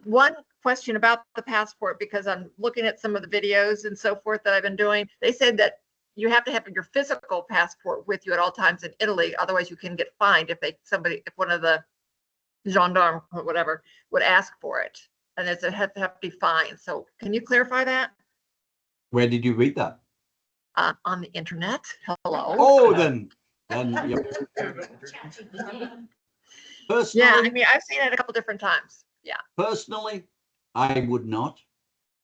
One question about the passport, because I'm looking at some of the videos and so forth that I've been doing. They said that you have to have your physical passport with you at all times in Italy, otherwise you can get fined if if one of the gendarme or whatever would ask for it, and it's have to be fined. So can you clarify that? Where did you read that? On the internet. Hello. Oh, then yep. Personally, Yeah, I mean, I've seen it a couple different times. Yeah. Personally, I would not.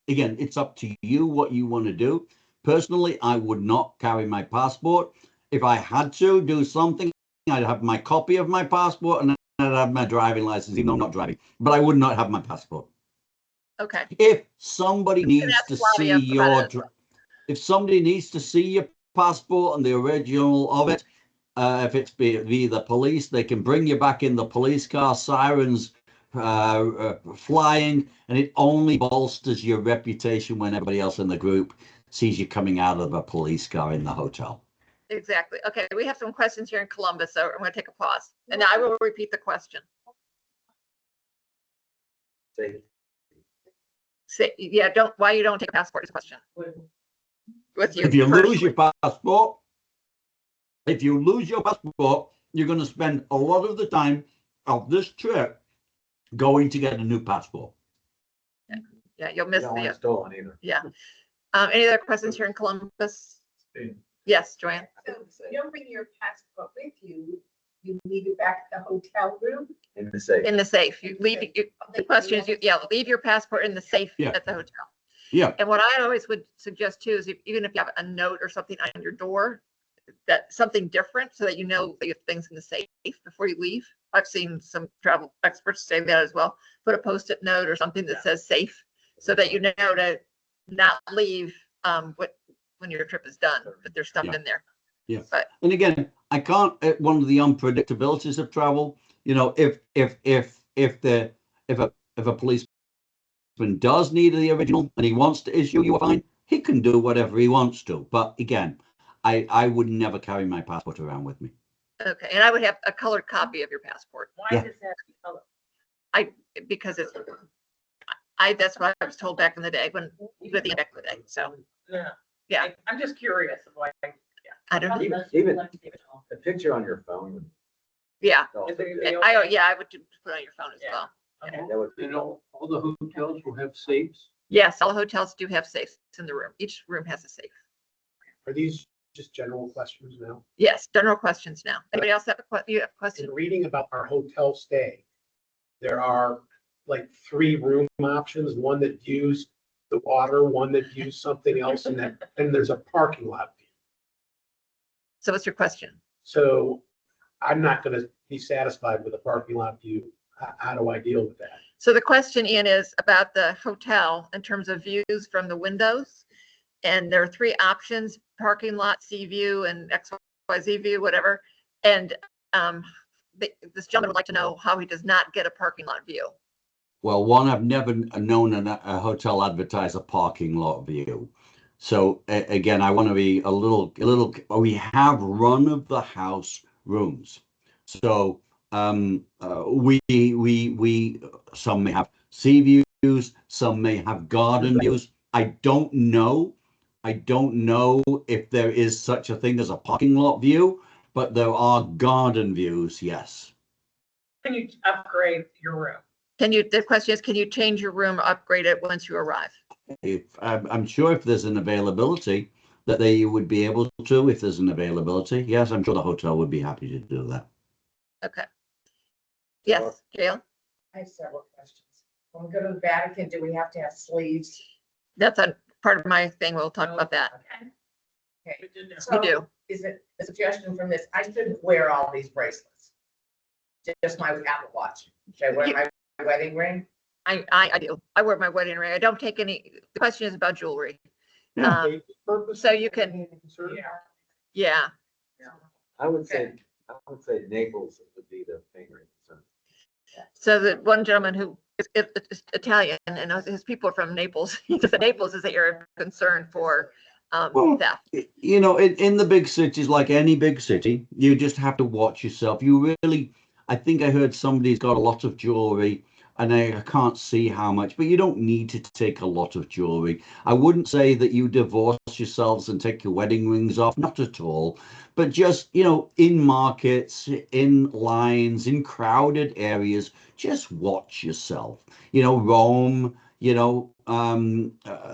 Again, it's up to you what you want to do. Personally, I would not carry my passport. If I had to do something, I'd have my copy of my passport and I'd have my driving license, even though I'm not driving. But I would not have my passport. Okay. If somebody needs ask to Flavia see about your, it. if somebody needs to see your passport and the original of it, if it's via the police, they can bring you back in the police car, sirens flying, and it only bolsters your reputation when everybody else in the group sees you coming out of a police car in the hotel. Exactly. Okay, we have some questions here in Columbus, so I'm going to take a pause, and I will repeat the question. Say, yeah, why you don't take a passport is a question. With you. If you personally. lose your passport, you're going to spend a lot of the time of this trip going to get a new passport. Yeah, you'll miss You don't want it the. stolen either. Yeah. Any other questions here in Columbus? Yes, Joanne. So you don't bring your passport with you, you leave it back at the hotel room? In the safe. In the safe. You leave. The question is, leave your passport in the safe Yeah. at the hotel. Yeah. And what I always would suggest too is even if you have a note or something on your door, that something different so that you know that you have things in the safe before you leave. I've seen some travel experts say that as well. Put a post-it note or something that says safe so that you know to not leave when your trip is done, but there's stuff in there. Yeah. But And again, I can't. One of the unpredictabilities of travel, if a policeman does need the original and he wants to issue you a fine, he can do whatever he wants to. But again, I would never carry my passport around with me. okay, and I would have a colored copy of your passport. Why Yeah. does that color? Because it's that's what I was told back in the day when back in the day. So Yeah. Yeah. I'm just curious of why. I don't know. Even a picture on your phone would Yeah. also Is it- be- I would put it on your phone as Yeah. well. Okay. that would be. all the hotels will have safes. Yes, all hotels do have safes in the room. Each room has a safe. Are these just general questions now? Yes, general questions now. Anybody else have you have a question? In reading about our hotel stay, there are like 3 room options, one that used the water, one that used something else, and then there's a parking lot. So what's your question? So I'm not gonna be satisfied with a parking lot view. How do I deal with that? So the question, Ian, is about the hotel in terms of views from the windows. And there are 3 options: parking lot, sea view, and XYZ view, whatever. And this gentleman would like to know how he does not get a parking lot view. Well, one, I've never known a hotel advertise a parking lot view. So again, I want to be a little. We have run of the house rooms, so we some may have sea views, some may have garden views. I don't know. I don't know if there is such a thing as a parking lot view, but there are garden views, yes. Can you upgrade your room? The question is, can you change your room, or upgrade it once you arrive? If I'm sure if there's an availability that they would be able to, if there's an availability, yes, I'm sure the hotel would be happy to do that. Okay. Yes, Gail? I have several questions. When we go to the Vatican, do we have to have sleeves? That's a part of my thing. We'll talk about that. Okay. Okay. Good to know. You So do. is it a suggestion from this? I shouldn't wear all these bracelets. Just my Apple Watch. Should I wear my wedding ring? I do. I wear my wedding ring. I don't take any, the question is about jewelry. Yeah. Safety purposes, so you can- any concern? Yeah. I would say Naples would be the favorite. So. So the one gentleman who is Italian and his people are from Naples, he said Naples is the area of concern for Well, theft. You know, in the big cities, like any big city, you just have to watch yourself. You really, I think I heard somebody's got a lot of jewelry, and I can't see how much, but you don't need to take a lot of jewelry. I wouldn't say that you divorce yourselves and take your wedding rings off, not at all. But just, you know, in markets, in lines, in crowded areas, just watch yourself. You know, Rome, you know,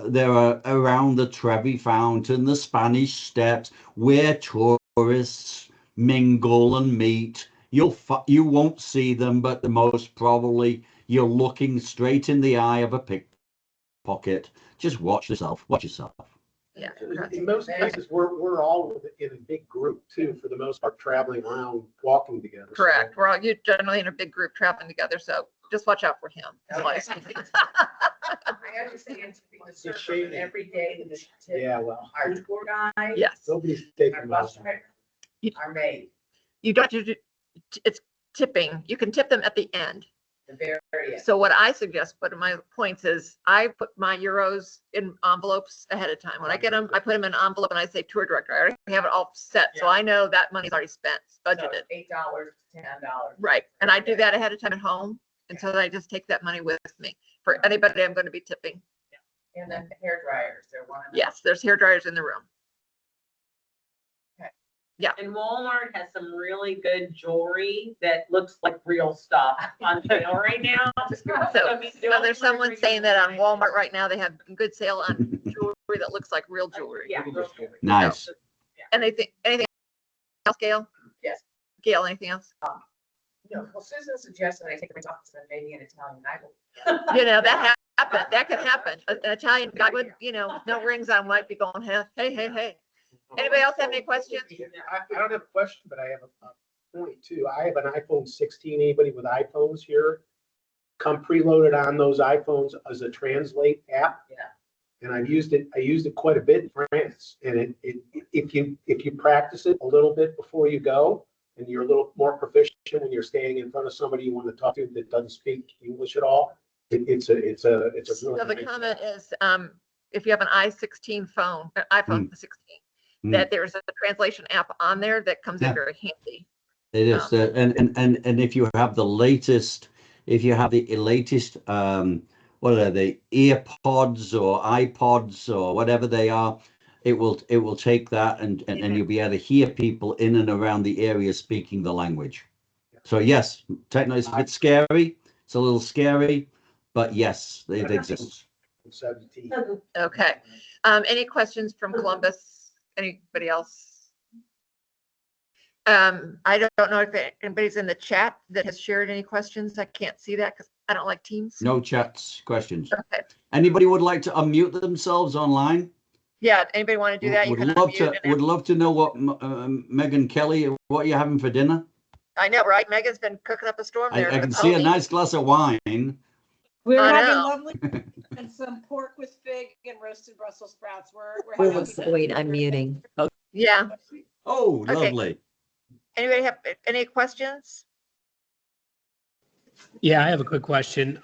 there are around the Trevi Fountain, the Spanish Steps, where tourists mingle and meet. You won't see them, but the most probably you're looking straight in the eye of a pickpocket. Just watch yourself. Watch yourself. Yeah. In most cases, we're all in a big group too, for the most part, traveling around, walking together. So Correct. We're all you generally in a big group traveling together, so just watch out for him. That's all I say. I understand to be the server shady. every day in the tip. Yeah, well, Our tour guide. Yes. nobody's Our taking bus those. driver. Our maid, You don't have to do, it's tipping. You can tip them at the end. the very end. So what I suggest, but my points is I put my euros in envelopes ahead of time. When I get them, I put them in an envelope and I say tour director. I already have it all set. So I know that money's already spent, budgeted. $8 to $10. Right. And I do that ahead of time at home. And so I just take that money with me for anybody I'm going to be tipping. And then the hair dryers, they're one of them. Yes, there's hair dryers in the room. And Walmart has some really good jewelry that looks like real stuff on sale right now. So there's someone saying that on Walmart right now, they have good sale on jewelry that looks like real jewelry. Yeah. real jewelry. Nice. Anything else, Gail? Yes. Gail, anything else? No, well, Susan suggested I take the rings off and maybe an Italian idol. You know, that happened. That could happen. An Italian guy would, you know, with no rings on might be going, hey. Anybody else have any questions? I don't have a question, but I have a point too. I have an iPhone 16. Anybody with iPhones here? Come preloaded on those iPhones as a translate app. Yeah. And I used it quite a bit in France. And if you practice it a little bit before you go, and you're a little more proficient when you're standing in front of somebody you want to talk to that doesn't speak English at all, it's a really So the nice comment is, if you have an iPhone 16, that there's a translation app on there that comes in Yeah. very handy. It is, and if you have the latest, what are they, earpods or iPods or whatever they are, it will take that and you'll be able to hear people in and around the area speaking the language. So yes, technically it's a bit scary. It's a little scary, but yes, it exists. 17. Okay. Any questions from Columbus? Anybody else? I don't know if anybody's in the chat that has shared any questions. I can't see that because I don't like Teams. No chats, questions. Okay. Anybody would like to unmute themselves online? Yeah. Anybody want to do that? You can unmute and Would love to know what Megan Kelly, what you're having for dinner. I know, right? Megan's been cooking up a storm there. I can see a nice glass of wine. We're I having know. lovely and some pork with fig and roasted Brussels sprouts. We're having. Wait, I'm muting. Yeah. Oh, Okay. lovely. Anybody have any questions? Yeah, I have a quick question.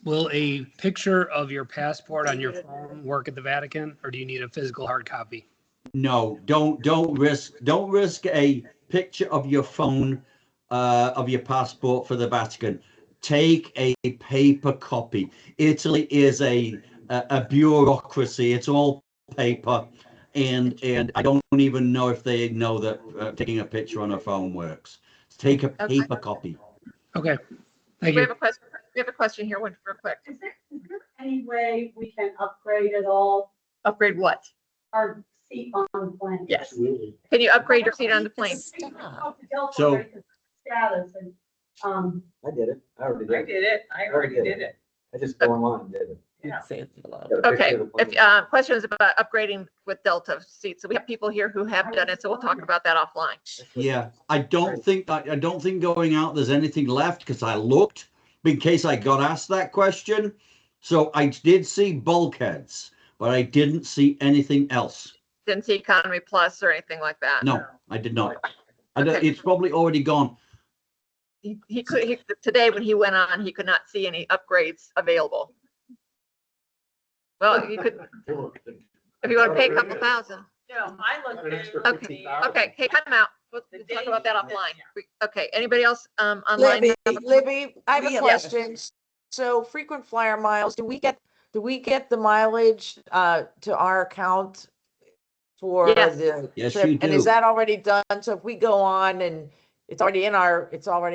Will a picture of your passport on your phone work at the Vatican, or do you need a physical hard copy? No, don't risk a picture of your phone, of your passport for the Vatican. Take a paper copy. Italy is a a bureaucracy. It's all paper. And I don't even know if they know that taking a picture on a phone works. Take a paper copy. Okay, thank We you. have a question, we have a question here, one real quick. Is there any way we can upgrade at all Upgrade what? our seat on the plane? Yes. Absolutely. Can you upgrade your seat on the plane? Talk to Delta So- already 'cause of status and, I did it. I already I did it. did it. I already did it. I just go online and did it. Yeah. Got a picture Okay, of the if, plane. questions about upgrading with Delta seats. So we have people here who have done it, so we'll talk about that offline. Yeah, I don't think going out there's anything left because I looked in case I got asked that question. So I did see bulkheads, but I didn't see anything else. Didn't see Economy Plus or anything like that. No, I did not. I don't, Okay. it's probably already gone. Today when he went on, he could not see any upgrades available. Well, you could, if you want to pay a couple thousand. No, I looked An at. extra Okay, 50,000. okay, hey, time out. We'll The talk day about that he went, offline. yeah. Okay, anybody else, online? Libby, have a- Libby, I have a Yes. question. So frequent flyer miles, do we get the mileage to our account for Yes. the Yes, trip? you And is do. that already done? So if we go on and it's already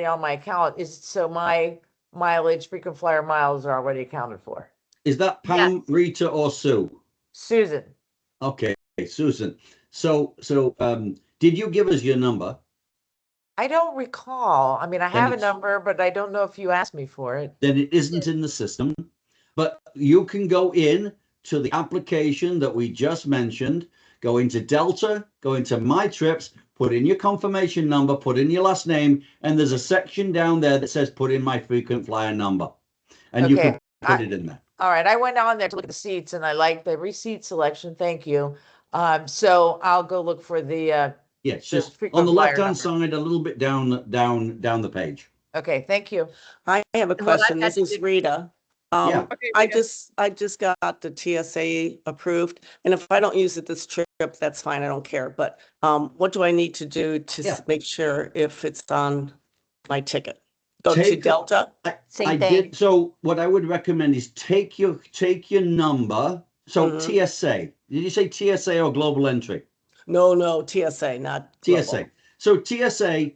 on my account, so my mileage, frequent flyer miles are already accounted for? Is that Pam, Rita, or Sue? Susan, Okay, Susan. So did you give us your number? I don't recall. I mean, I Then have a it's- number, but I don't know if you asked me for it. Then it isn't in the system. But you can go in to the application that we just mentioned, go into Delta, go into My Trips, put in your confirmation number, put in your last name, and there's a section down there that says put in my frequent flyer number. And you Okay, can put it in there. All right, I went on there to look at the seats and I like the receipt selection. Thank you. So I'll go look for the, Yeah, it's the just on frequent the flyer left-hand number. side, a little bit down the page. Okay, thank you. I have a And what I've question. had This to is do- Rita. Yeah. Okay, I Rita. just got the TSA approved, and if I don't use it this trip, that's fine. I don't care. But what do I need to do to Yeah. make sure if it's on my ticket? Go to Take- Delta? I did. So what I would recommend is take your number. So Mhm. TSA. Did you say TSA or global entry? No, TSA, not global. TSA. So TSA,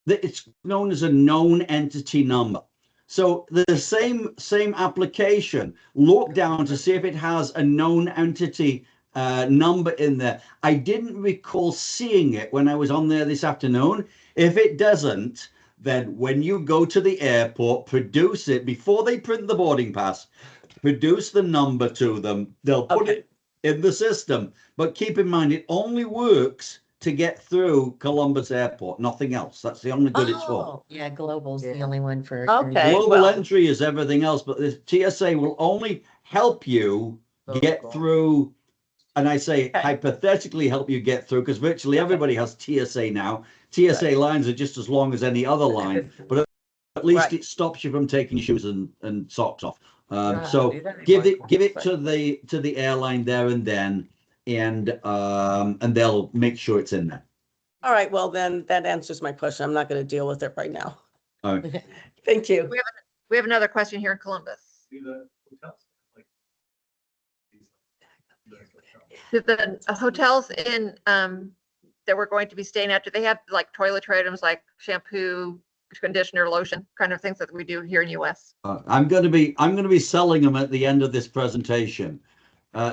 it's known as a known entity number. So the same application, look down to see if it has a known entity number in there. I didn't recall seeing it when I was on there this afternoon. If it doesn't, then when you go to the airport, produce it before they print the boarding pass, produce the number to them. They'll put Okay. it in the system. But keep in mind, it only works to get through Columbus Airport, nothing else. That's the only good it's for. Oh, Yeah, Global's the Yeah. only one for. Okay. Global well- entry is everything else, but the TSA will only help you get through. And I say Okay. hypothetically help you get through because virtually everybody has TSA now. TSA lines are just as long as any other line, but at least Right. it stops you from taking your shoes and socks off. Yeah, So do that give anymore. it to the airline there and then, and they'll make sure it's in there. All right, well, then that answers my question. I'm not going to deal with it right now. All right. Thank you. We have another question here in Columbus. Do the hotels in, that we're going to be staying at, do they have like toiletry items like shampoo, conditioner, lotion, kind of things that we do here in US? I'm going to be selling them at the end of this presentation.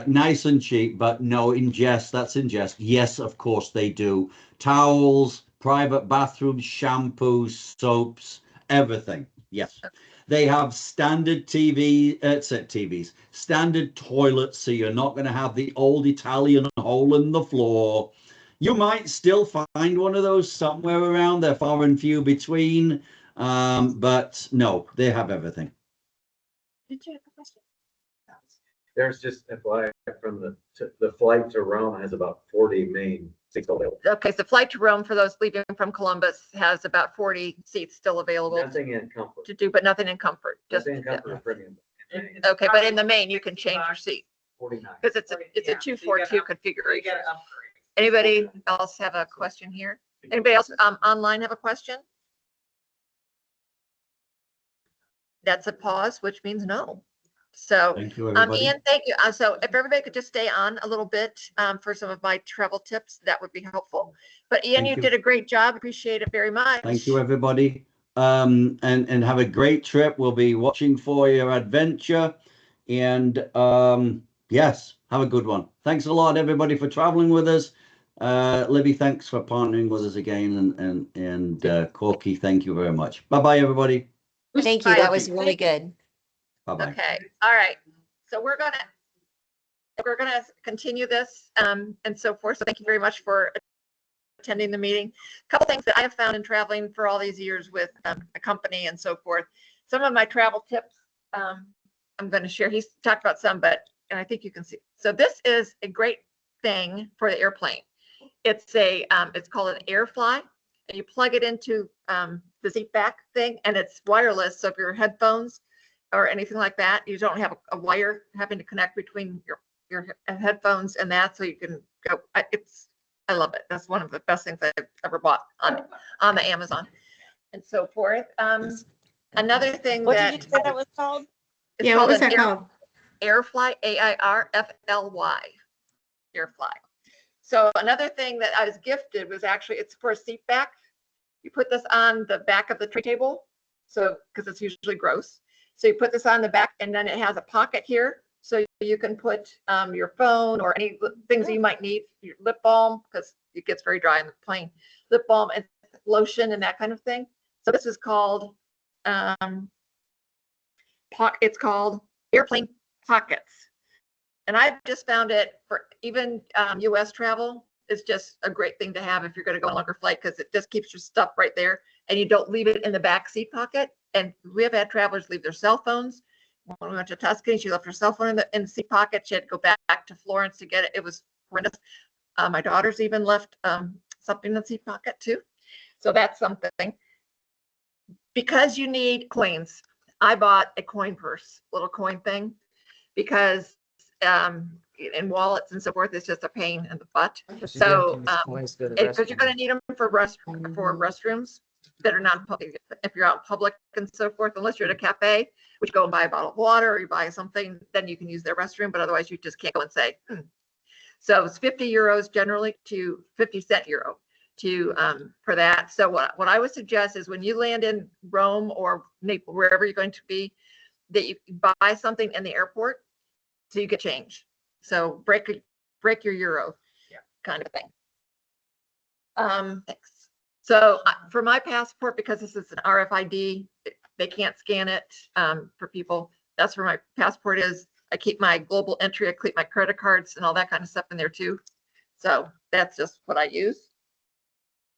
Nice and cheap, but no, that's in jest. Yes, of course they do. Towels, private bathrooms, shampoos, soaps, everything. Yes. They have standard TVs, standard toilets, so you're not going to have the old Italian hole in the floor. You might still find one of those somewhere around. They're far and few between, but no, they have everything. Did you have a question? There's just FYI from the flight to Rome has about 40 main seats available. Okay, so flight to Rome for those leaving from Columbus has about 40 seats still available Nothing in comfort. to do, but nothing in comfort. Just Nothing in comfort or premium. okay, but in the main you can change your seat 49. because it's a Yeah, so you 242 gotta- You configuration. gotta upgrade. Anybody else have a question here? Anybody else online have a question? That's a pause, which means no. So, Thank you, everybody. Ian, thank you. So if everybody could just stay on a little bit for some of my travel tips, that would be helpful. But Ian, Thank you you. did a great job. Appreciate it very much. Thank you, everybody. And have a great trip. We'll be watching for your adventure. And yes, have a good one. Thanks a lot, everybody, for traveling with us. Libby, thanks for partnering with us again. And Corky, thank you very much. Bye-bye, everybody. Thank you. That was really good. Bye-bye. Okay. All right. So we're gonna continue this and so forth. So thank you very much for attending the meeting. A couple things that I have found in traveling for all these years with a company and so forth. Some of my travel tips I'm going to share. He's talked about some, but and I think you can see. So this is a great thing for the airplane. It's called an AirFly, and you plug it into the seat back thing, and it's wireless. So if your headphones or anything like that, you don't have a wire having to connect between your headphones and that, so you can go. I love it. That's one of the best things I've ever bought on the Amazon and so forth. Another thing What that did you say that was called? it's Yeah, called what was an that called? AirFly, AIRFLY, AirFly. So another thing that I was gifted was actually, it's for a seat back. You put this on the back of the tray table, so because it's usually gross. So you put this on the back, and then it has a pocket here, so you can put your phone or any things that you might need, your lip balm, because it gets very dry in the plane, lip balm and lotion and that kind of thing. So this is called it's called Airplane Pockets. And I've just found it for even US travel is just a great thing to have if you're going to go on a longer flight, because it just keeps your stuff right there and you don't leave it in the back seat pocket. And we have had travelers leave their cell phones. When we went to Tuscany, she left her cell phone in the seat pocket. She had to go back to Florence to get it. It was horrendous. My daughter's even left something in the seat pocket too. So that's something. Because you need coins, I bought a coin purse, little coin thing, because in wallets and so forth, it's just a pain in the butt. So because you're going to need them for restrooms that are not public, if you're out in public and so forth, unless you're at a cafe, which go and buy a bottle of water or you buy something, then you can use their restroom, but otherwise you just can't go and say. So it's 50 euros generally to 50-cent euro to for that. So what I would suggest is when you land in Rome or Naples, wherever you're going to be, that you buy something in the airport so you get change. So break your euro, kind of thing. Thanks. So for my passport, because this is an RFID, they can't scan it for people. That's where my passport is. I keep my global entry, I keep my credit cards and all that kind of stuff in there too. So that's just what I use.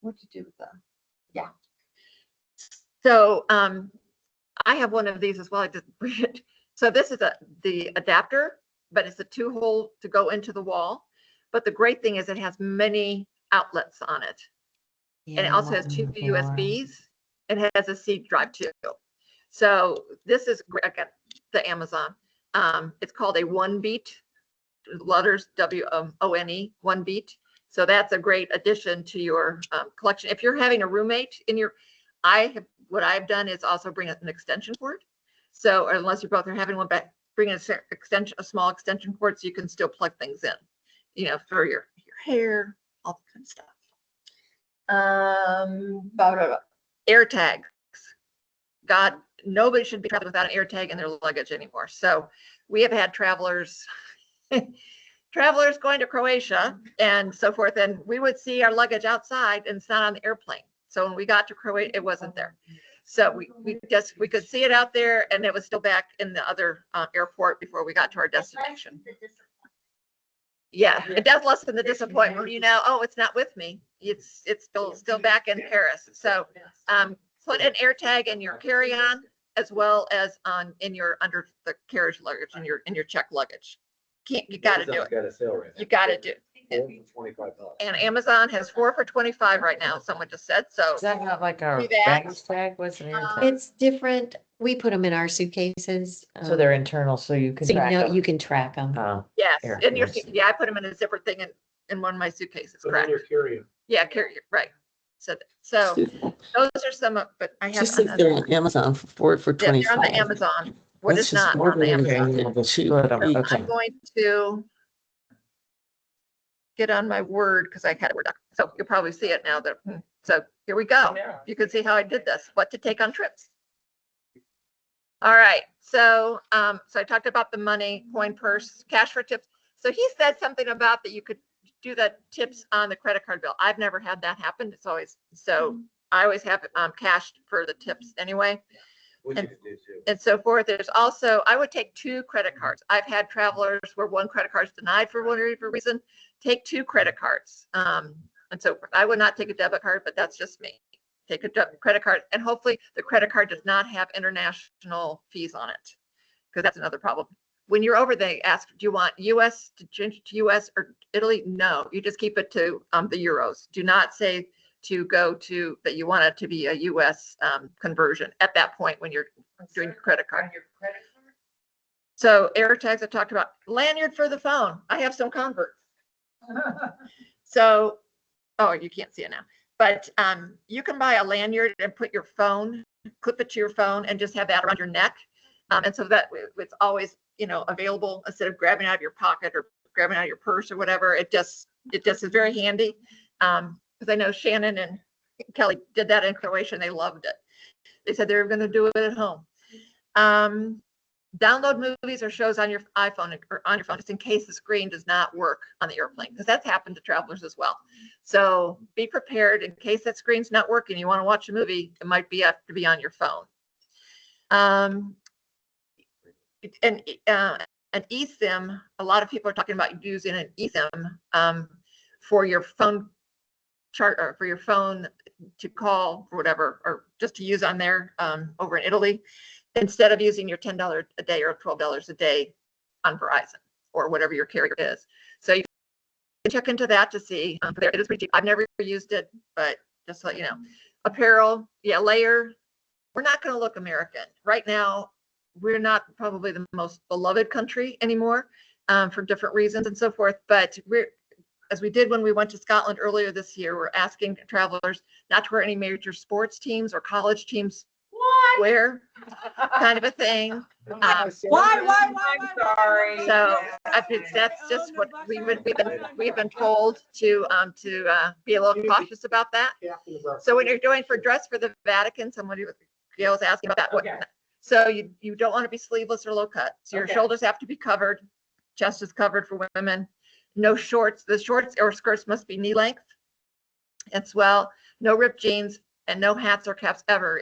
What to do with them? Yeah. So I have one of these as well. I just bring it. So this is the adapter, but it's a 2-hole to go into the wall. But the great thing is it has many outlets on it. And it also has 2 USBs and has a C drive too. So this is great. I got the Amazon. It's called a One Beat, letters WONE, One Beat. So that's a great addition to your collection. If you're having a roommate in your, what I've done is also bring an extension cord. So unless you both are having one, but bring a small extension cord so you can still plug things in, you know, for your hair, all that kind of stuff. Air tags. God, nobody should be traveling without an air tag in their luggage anymore. So we have had travelers going to Croatia and so forth, and we would see our luggage outside and it's not on the airplane. So when we got to Croatia, it wasn't there. So we could see it out there and it was still back in the other airport before we got to our destination. Yeah, it does lessen the disappointment. You know, oh, it's not with me. It's still back in Paris. So put an air tag in your carry-on as well as in your under the carriage luggage in your check luggage. You got to do it. Got a sale right now. You got to do it. $25. And Amazon has 4 for $25 right now. Someone just said so. Is that not like our Do that. baggage tag? What's an air tag? It's different. We put them in our suitcases. So they're internal, so you can so you track know them. you can track them. Oh, Yes, Air in your Force. yeah, I put them in a zipper thing in one of my suitcases. Put on Correct. your carry-on. Yeah, right. So those are some of, but I have Just think they're on Amazon for they're on the 25. Amazon. what is not on Amazon. Okay. I'm going to get on my Word because I had a Word doc. So you'll probably see it now. So here we go. You can see how I did this. What to take on trips. All right. So so I talked about the money, coin purse, cash for tips. So he said something about that you could do the tips on the credit card bill. I've never had that happen. It's always I always have cash for the tips anyway. We And- need to do too. And so forth. There's also, I would take 2 credit cards. I've had travelers where 1 credit card is denied for whatever reason. Take 2 credit cards. And so I would not take a debit card, but that's just me. Take a credit card, and hopefully the credit card does not have international fees on it, because that's another problem. When you're over, they ask, do you want US to change to US or Italy? No, you just keep it to the euros. Do not say to go to that you want it to be a US conversion at that point when you're doing your credit card. So air tags I talked about. Lanyard for the phone. I have some converts. So, oh, you can't see it now. But you can buy a lanyard and put your phone, clip it to your phone, and just have that around your neck. And so that it's always, available instead of grabbing it out of your pocket or grabbing it out of your purse or whatever. It just is very handy. Because I know Shannon and Kelly did that in Croatia and they loved it. They said they were going to do it at home. Download movies or shows on your iPhone or on your phone just in case the screen does not work on the airplane, because that's happened to travelers as well. So be prepared in case that screen's not working. You want to watch a movie, it might have to be on your phone. An eSIM, a lot of people are talking about using an eSIM for your phone chart or for your phone to call or whatever, or just to use on there over in Italy, instead of using your $10 a day or $12 a day on Verizon or whatever your carrier is. So you can check into that to see. It is pretty cheap. I've never used it, but just to let you know. Apparel, layer. We're not going to look American. Right now, we're not probably the most beloved country anymore for different reasons and so forth. But as we did when we went to Scotland earlier this year, we're asking travelers not to wear any major sports teams or college teams wear, kind of a thing. Why? I'm sorry. So I think that's just what we've been told to be a little cautious about that. So when you're doing for dress for the Vatican, Gail was asking about that. Okay. So you don't want to be sleeveless or low cut. So your Okay. shoulders have to be covered, chest is covered for women. No shorts. The shorts or skirts must be knee length as well. No ripped jeans and no hats or caps ever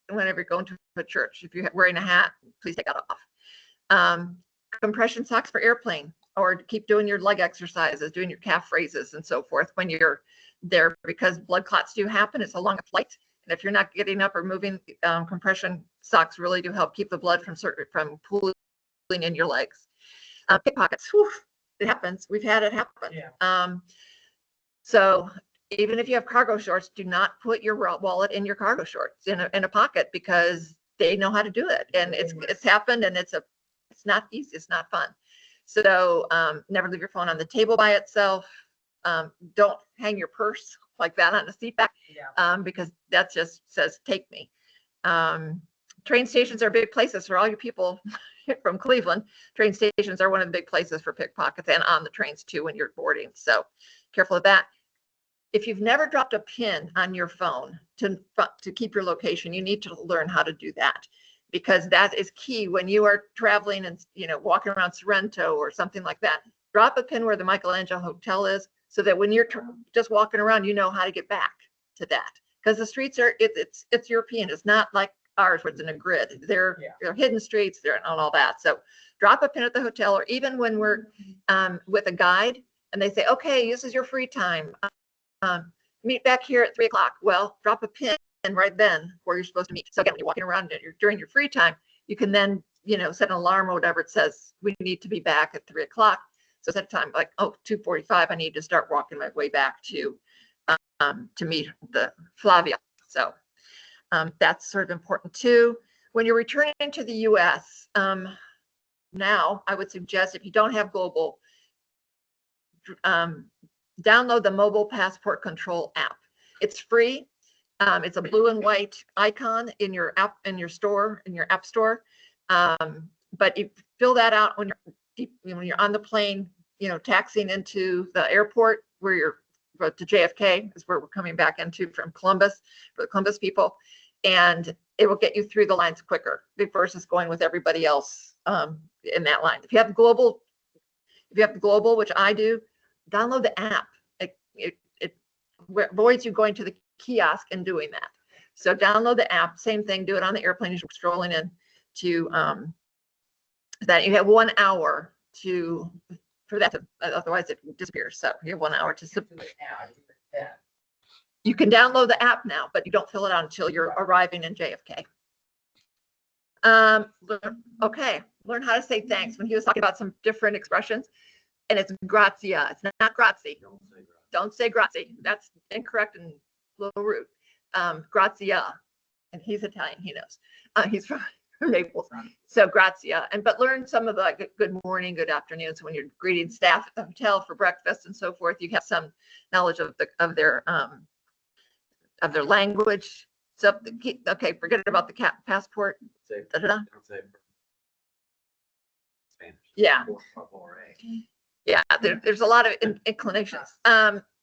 whenever you're going to a church. If you're wearing a hat, please take that off. Compression socks for airplane, or to keep doing your leg exercises, doing your calf raises and so forth when you're there, because blood clots do happen. It's a long flight. And if you're not getting up or moving, compression socks really do help keep the blood from pooling in your legs. Pickpockets, it happens. We've had it happen. Yeah. So even if you have cargo shorts, do not put your wallet in your cargo shorts in a pocket, because they know how to do it. And it's happened, and it's not easy. It's not fun. So never leave your phone on the table by itself. Don't hang your purse like that on the seat back, because that just says, take me. Train stations are big places for all you people from Cleveland. Train stations are one of the big places for pickpockets, and on the trains too when you're boarding. So careful of that. If you've never dropped a pin on your phone to keep your location, you need to learn how to do that, because that is key when you are traveling and walking around Sorrento or something like that. Drop a pin where the Michelangelo Hotel is, so that when you're just walking around, you know how to get back to that. Because the streets are it's European. It's not like ours where it's in a grid. They're hidden streets. They're on all that. So drop a pin at the hotel, or even when we're with a guide and they say, okay, this is your free time. Meet back here at 3 o'clock. Well, drop a pin right then where you're supposed to meet. So again, when you're walking around during your free time, you can then, set an alarm or whatever. It says we need to be back at 3 o'clock. So set a time like, 2:45, I need to start walking my way back to meet the Flavia. So that's sort of important too. When you're returning to the US, now I would suggest, if you don't have global, download the Mobile Passport Control app. It's free. It's a blue and white icon in your app, in your app store. But you fill that out when you're on the plane, taxiing into the airport where you're to JFK is where we're coming back into from Columbus for the Columbus people. And it will get you through the lines quicker versus going with everybody else in that line. If you have global, which I do, download the app. It avoids you going to the kiosk and doing that. So download the app, same thing, do it on the airplane as you're strolling in to that. You have 1 hour for that, otherwise it disappears. So you have 1 hour to you can download the app now, but you don't fill it out until you're arriving in JFK. Okay, learn how to say thanks. When he was talking about some different expressions, and it's grazia. It's not grazie. Don't say grazie. That's incorrect and a little rude. Grazia, and he's Italian. He knows. He's from Naples, so grazia. But learn some of the good morning, good afternoon. So when you're greeting staff at the hotel for breakfast and so forth, you have some knowledge of their language. So okay, forget about the passport. Yeah. Yeah, there's a lot of inclinations.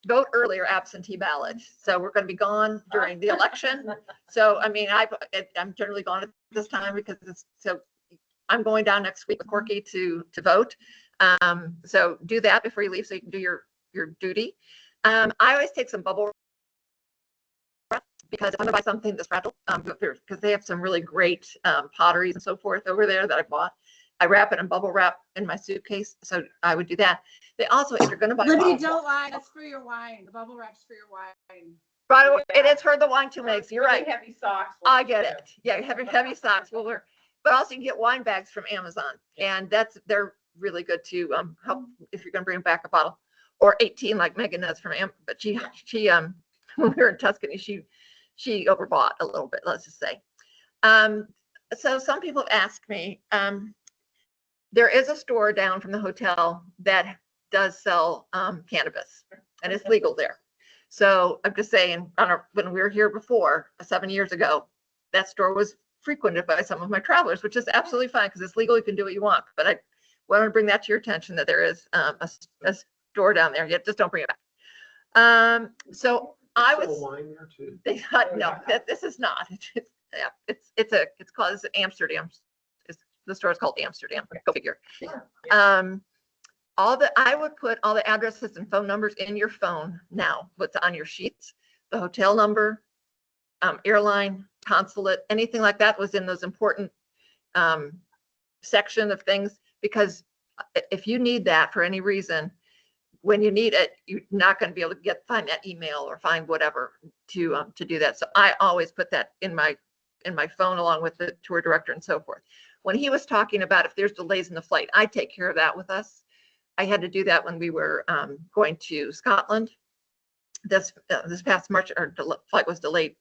Vote early or absentee ballot. So we're going to be gone during the election. So I mean, I'm generally gone at this time because I'm going down next week with Corky to vote. So do that before you leave so you can do your duty. I always take some bubble wrap because if I'm gonna buy something that's fragile, because they have some really great potteries and so forth over there that I bought. I wrap it in bubble wrap in my suitcase, so I would do that. They also, if you're going to buy, Libby, don't lie. That's for your wine. The bubble wrap's for your wine. right, it is for the wine to make. So you're right. Heavy socks. I get it. Yeah, heavy socks will work. But also you can get wine bags from Amazon, and they're really good to help if you're going to bring back a bottle or 18 like Megan does from Amazon. But she when we were in Tuscany, she overbought a little bit. Let's just say. So some people have asked me. There is a store down from the hotel that does sell cannabis, and it's legal there. So I'm just saying, when we were here before, 7 years ago, that store was frequented by some of my travelers, which is absolutely fine because it's legal. You can do what you want. But I want to bring that to your attention that there is a store down there. Yet just don't bring it back. So I was. Wine there too. No, this is not. It's called Amsterdam. The store is called Amsterdam. Go figure. I would put all the addresses and phone numbers in your phone now. What's on your sheets? The hotel number, airline, consulate, anything like that was in those important section of things. Because if you need that for any reason, when you need it, you're not going to be able to find that email or find whatever to do that. So I always put that in my phone along with the tour director and so forth. When he was talking about if there's delays in the flight, I take care of that with us. I had to do that when we were going to Scotland. This past March, our flight was delayed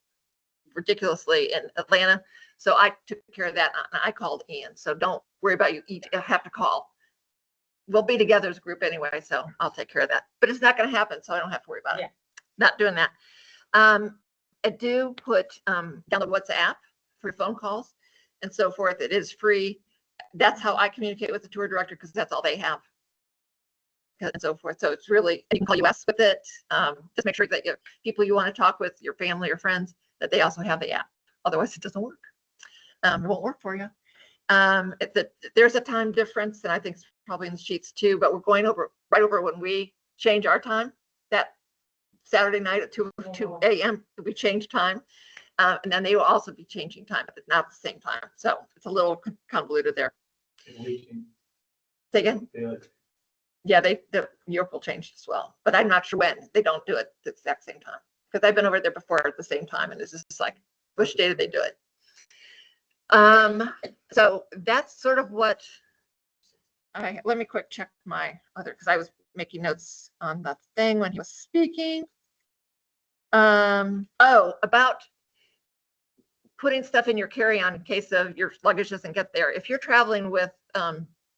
ridiculously in Atlanta. So I took care of that. And I called Ian. So don't worry about you have to call. We'll be together as a group anyway, so I'll take care of that. But it's not going to happen, so I don't have to worry about it. Not doing that. I do download WhatsApp for phone calls and so forth. It is free. That's how I communicate with the tour director because that's all they have and so forth. So it's really, you can call US with it. Just make sure that people you want to talk with, your family or friends, that they also have the app. Otherwise, it doesn't work. It won't work for you. There's a time difference, and I think it's probably in the sheets too, but we're going right over when we change our time. That Saturday night at 2 a.m. we change time. And then they will also be changing time, but not at the same time. So it's a little convoluted there. Say again? Yeah, Europe will change as well, but I'm not sure when. They don't do it at the exact same time because I've been over there before at the same time, and it's just like, which day did they do it? So that's sort of what let me quick check my other, because I was making notes on the thing when he was speaking. About putting stuff in your carry-on in case of your luggage doesn't get there. If you're traveling with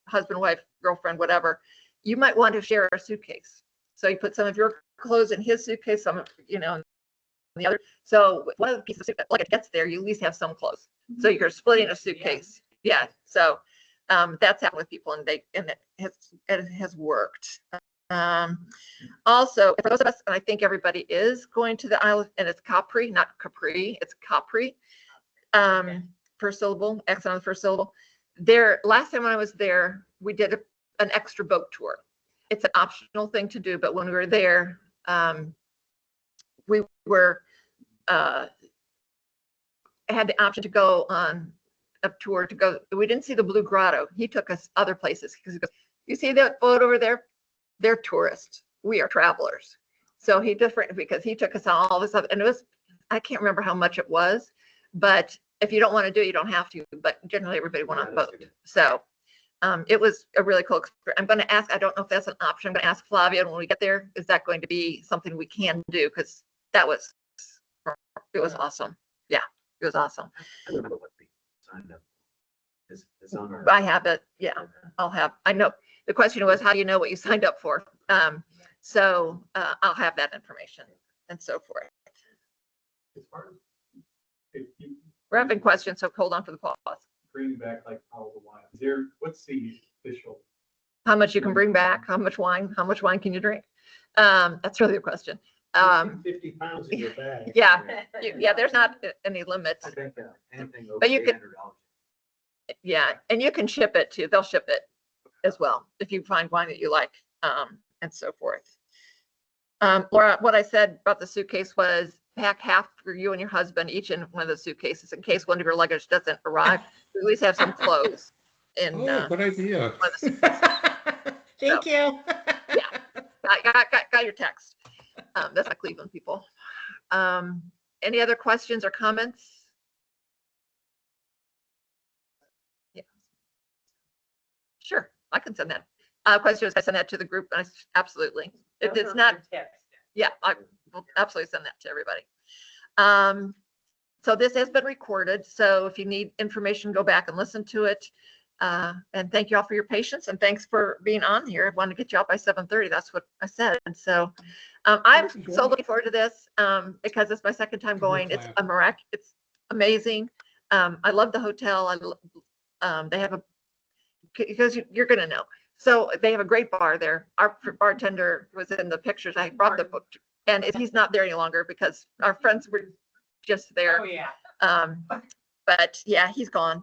husband, wife, girlfriend, whatever, you might want to share a suitcase. So you put some of your clothes in his suitcase, some of, the other. So one of the pieces of luggage gets there, you at least have some clothes. So you're splitting a suitcase. Yeah, so that's happened with people, and it has worked. Also, for those of us, and I think everybody is going to the Isle, and it's Capri, not Capri, it's Capri. First syllable, accent on the first syllable. There, last time when I was there, we did an extra boat tour. It's an optional thing to do, but when we were there, we were had the option to go on a tour to go. We didn't see the Blue Grotto. He took us other places because he goes, "You see that boat over there? They're tourists. We are travelers." So he different because he took us on all this stuff, and it was, I can't remember how much it was, but if you don't want to do it, you don't have to. But generally, everybody went on a boat. So it was a really cool experience. I'm going to ask. I don't know if that's an option. I'm going to ask Flavia when we get there. Is that going to be something we can do? Because it was awesome. Yeah, it was awesome. I don't know what we signed up. Is on our. I have it. Yeah, I know. The question was, how do you know what you signed up for? So I'll have that information and so forth. We're having questions, so hold on for the pause. Bring back like all the wine. Is there, what's the official? How much you can bring back? How much wine can you drink? That's really the question. 50 pounds in your bag. Yeah, there's not any limit. I think anything over But you could- $800. Yeah, and you can ship it too. They'll ship it as well if you find wine that you like, and so forth. Laura, what I said about the suitcase was pack half for you and your husband each in one of the suitcases in case one of your luggage doesn't arrive. We at least have some clothes in. Good idea. One of the suitcases. Thank you. Yeah, got your text. That's not Cleveland people. Any other questions or comments? Yeah. Sure, I can send that. Question is, I send that to the group. Absolutely. If it's not, yeah, I will absolutely send that to everybody. So this has been recorded. So if you need information, go back and listen to it. And thank you all for your patience, and thanks for being on here. I wanted to get you out by 7:30. That's what I said. And so I'm so looking forward to this because it's my second time going. It's it's amazing. I love the hotel. They have because you're going to know. So they have a great bar there. Our bartender was in the pictures. I brought the book, and he's not there any longer because our friends were just there. Oh, yeah. But yeah, he's gone.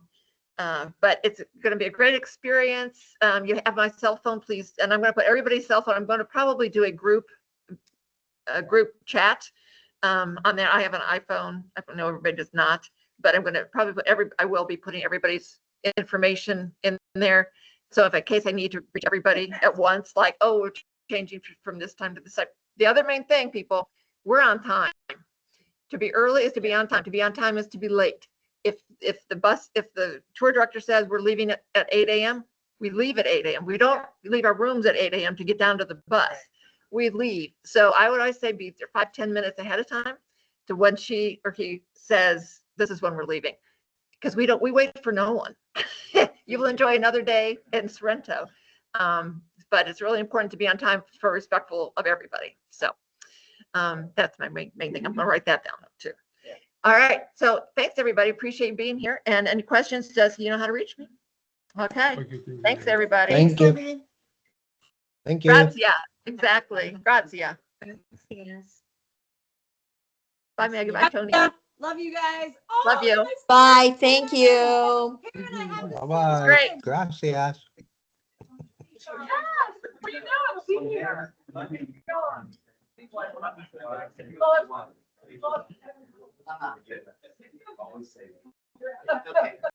But it's going to be a great experience. You have my cell phone, please, and I'm going to put everybody's cell phone. I'm going to probably do a group chat on there. I have an iPhone. I don't know, everybody does not, but I'm going to probably put I will be putting everybody's information in there. So if in case I need to reach everybody at once, like, oh, we're changing from this time to this time. The other main thing, people, we're on time. To be early is to be on time. To be on time is to be late. If the tour director says we're leaving at 8 a.m., we leave at 8 a.m. We don't leave our rooms at 8 a.m. to get down to the bus. We leave. So I would always say be there 5-10 minutes ahead of time to when she or he says this is when we're leaving. Because we wait for no one. You will enjoy another day in Sorrento. But it's really important to be on time for respectful of everybody. So that's my main thing. I'm gonna write that down too. All right. So thanks everybody. Appreciate you being here. And any questions, does you know how to reach me? Okay. Thanks everybody. Thank you. Thank you. Grazia. Exactly. Grazia. Bye Maggie. Bye Tony. Love you guys. Love you. Bye, thank you. Bye-bye. Great. Gracias. Yes, we know, see here.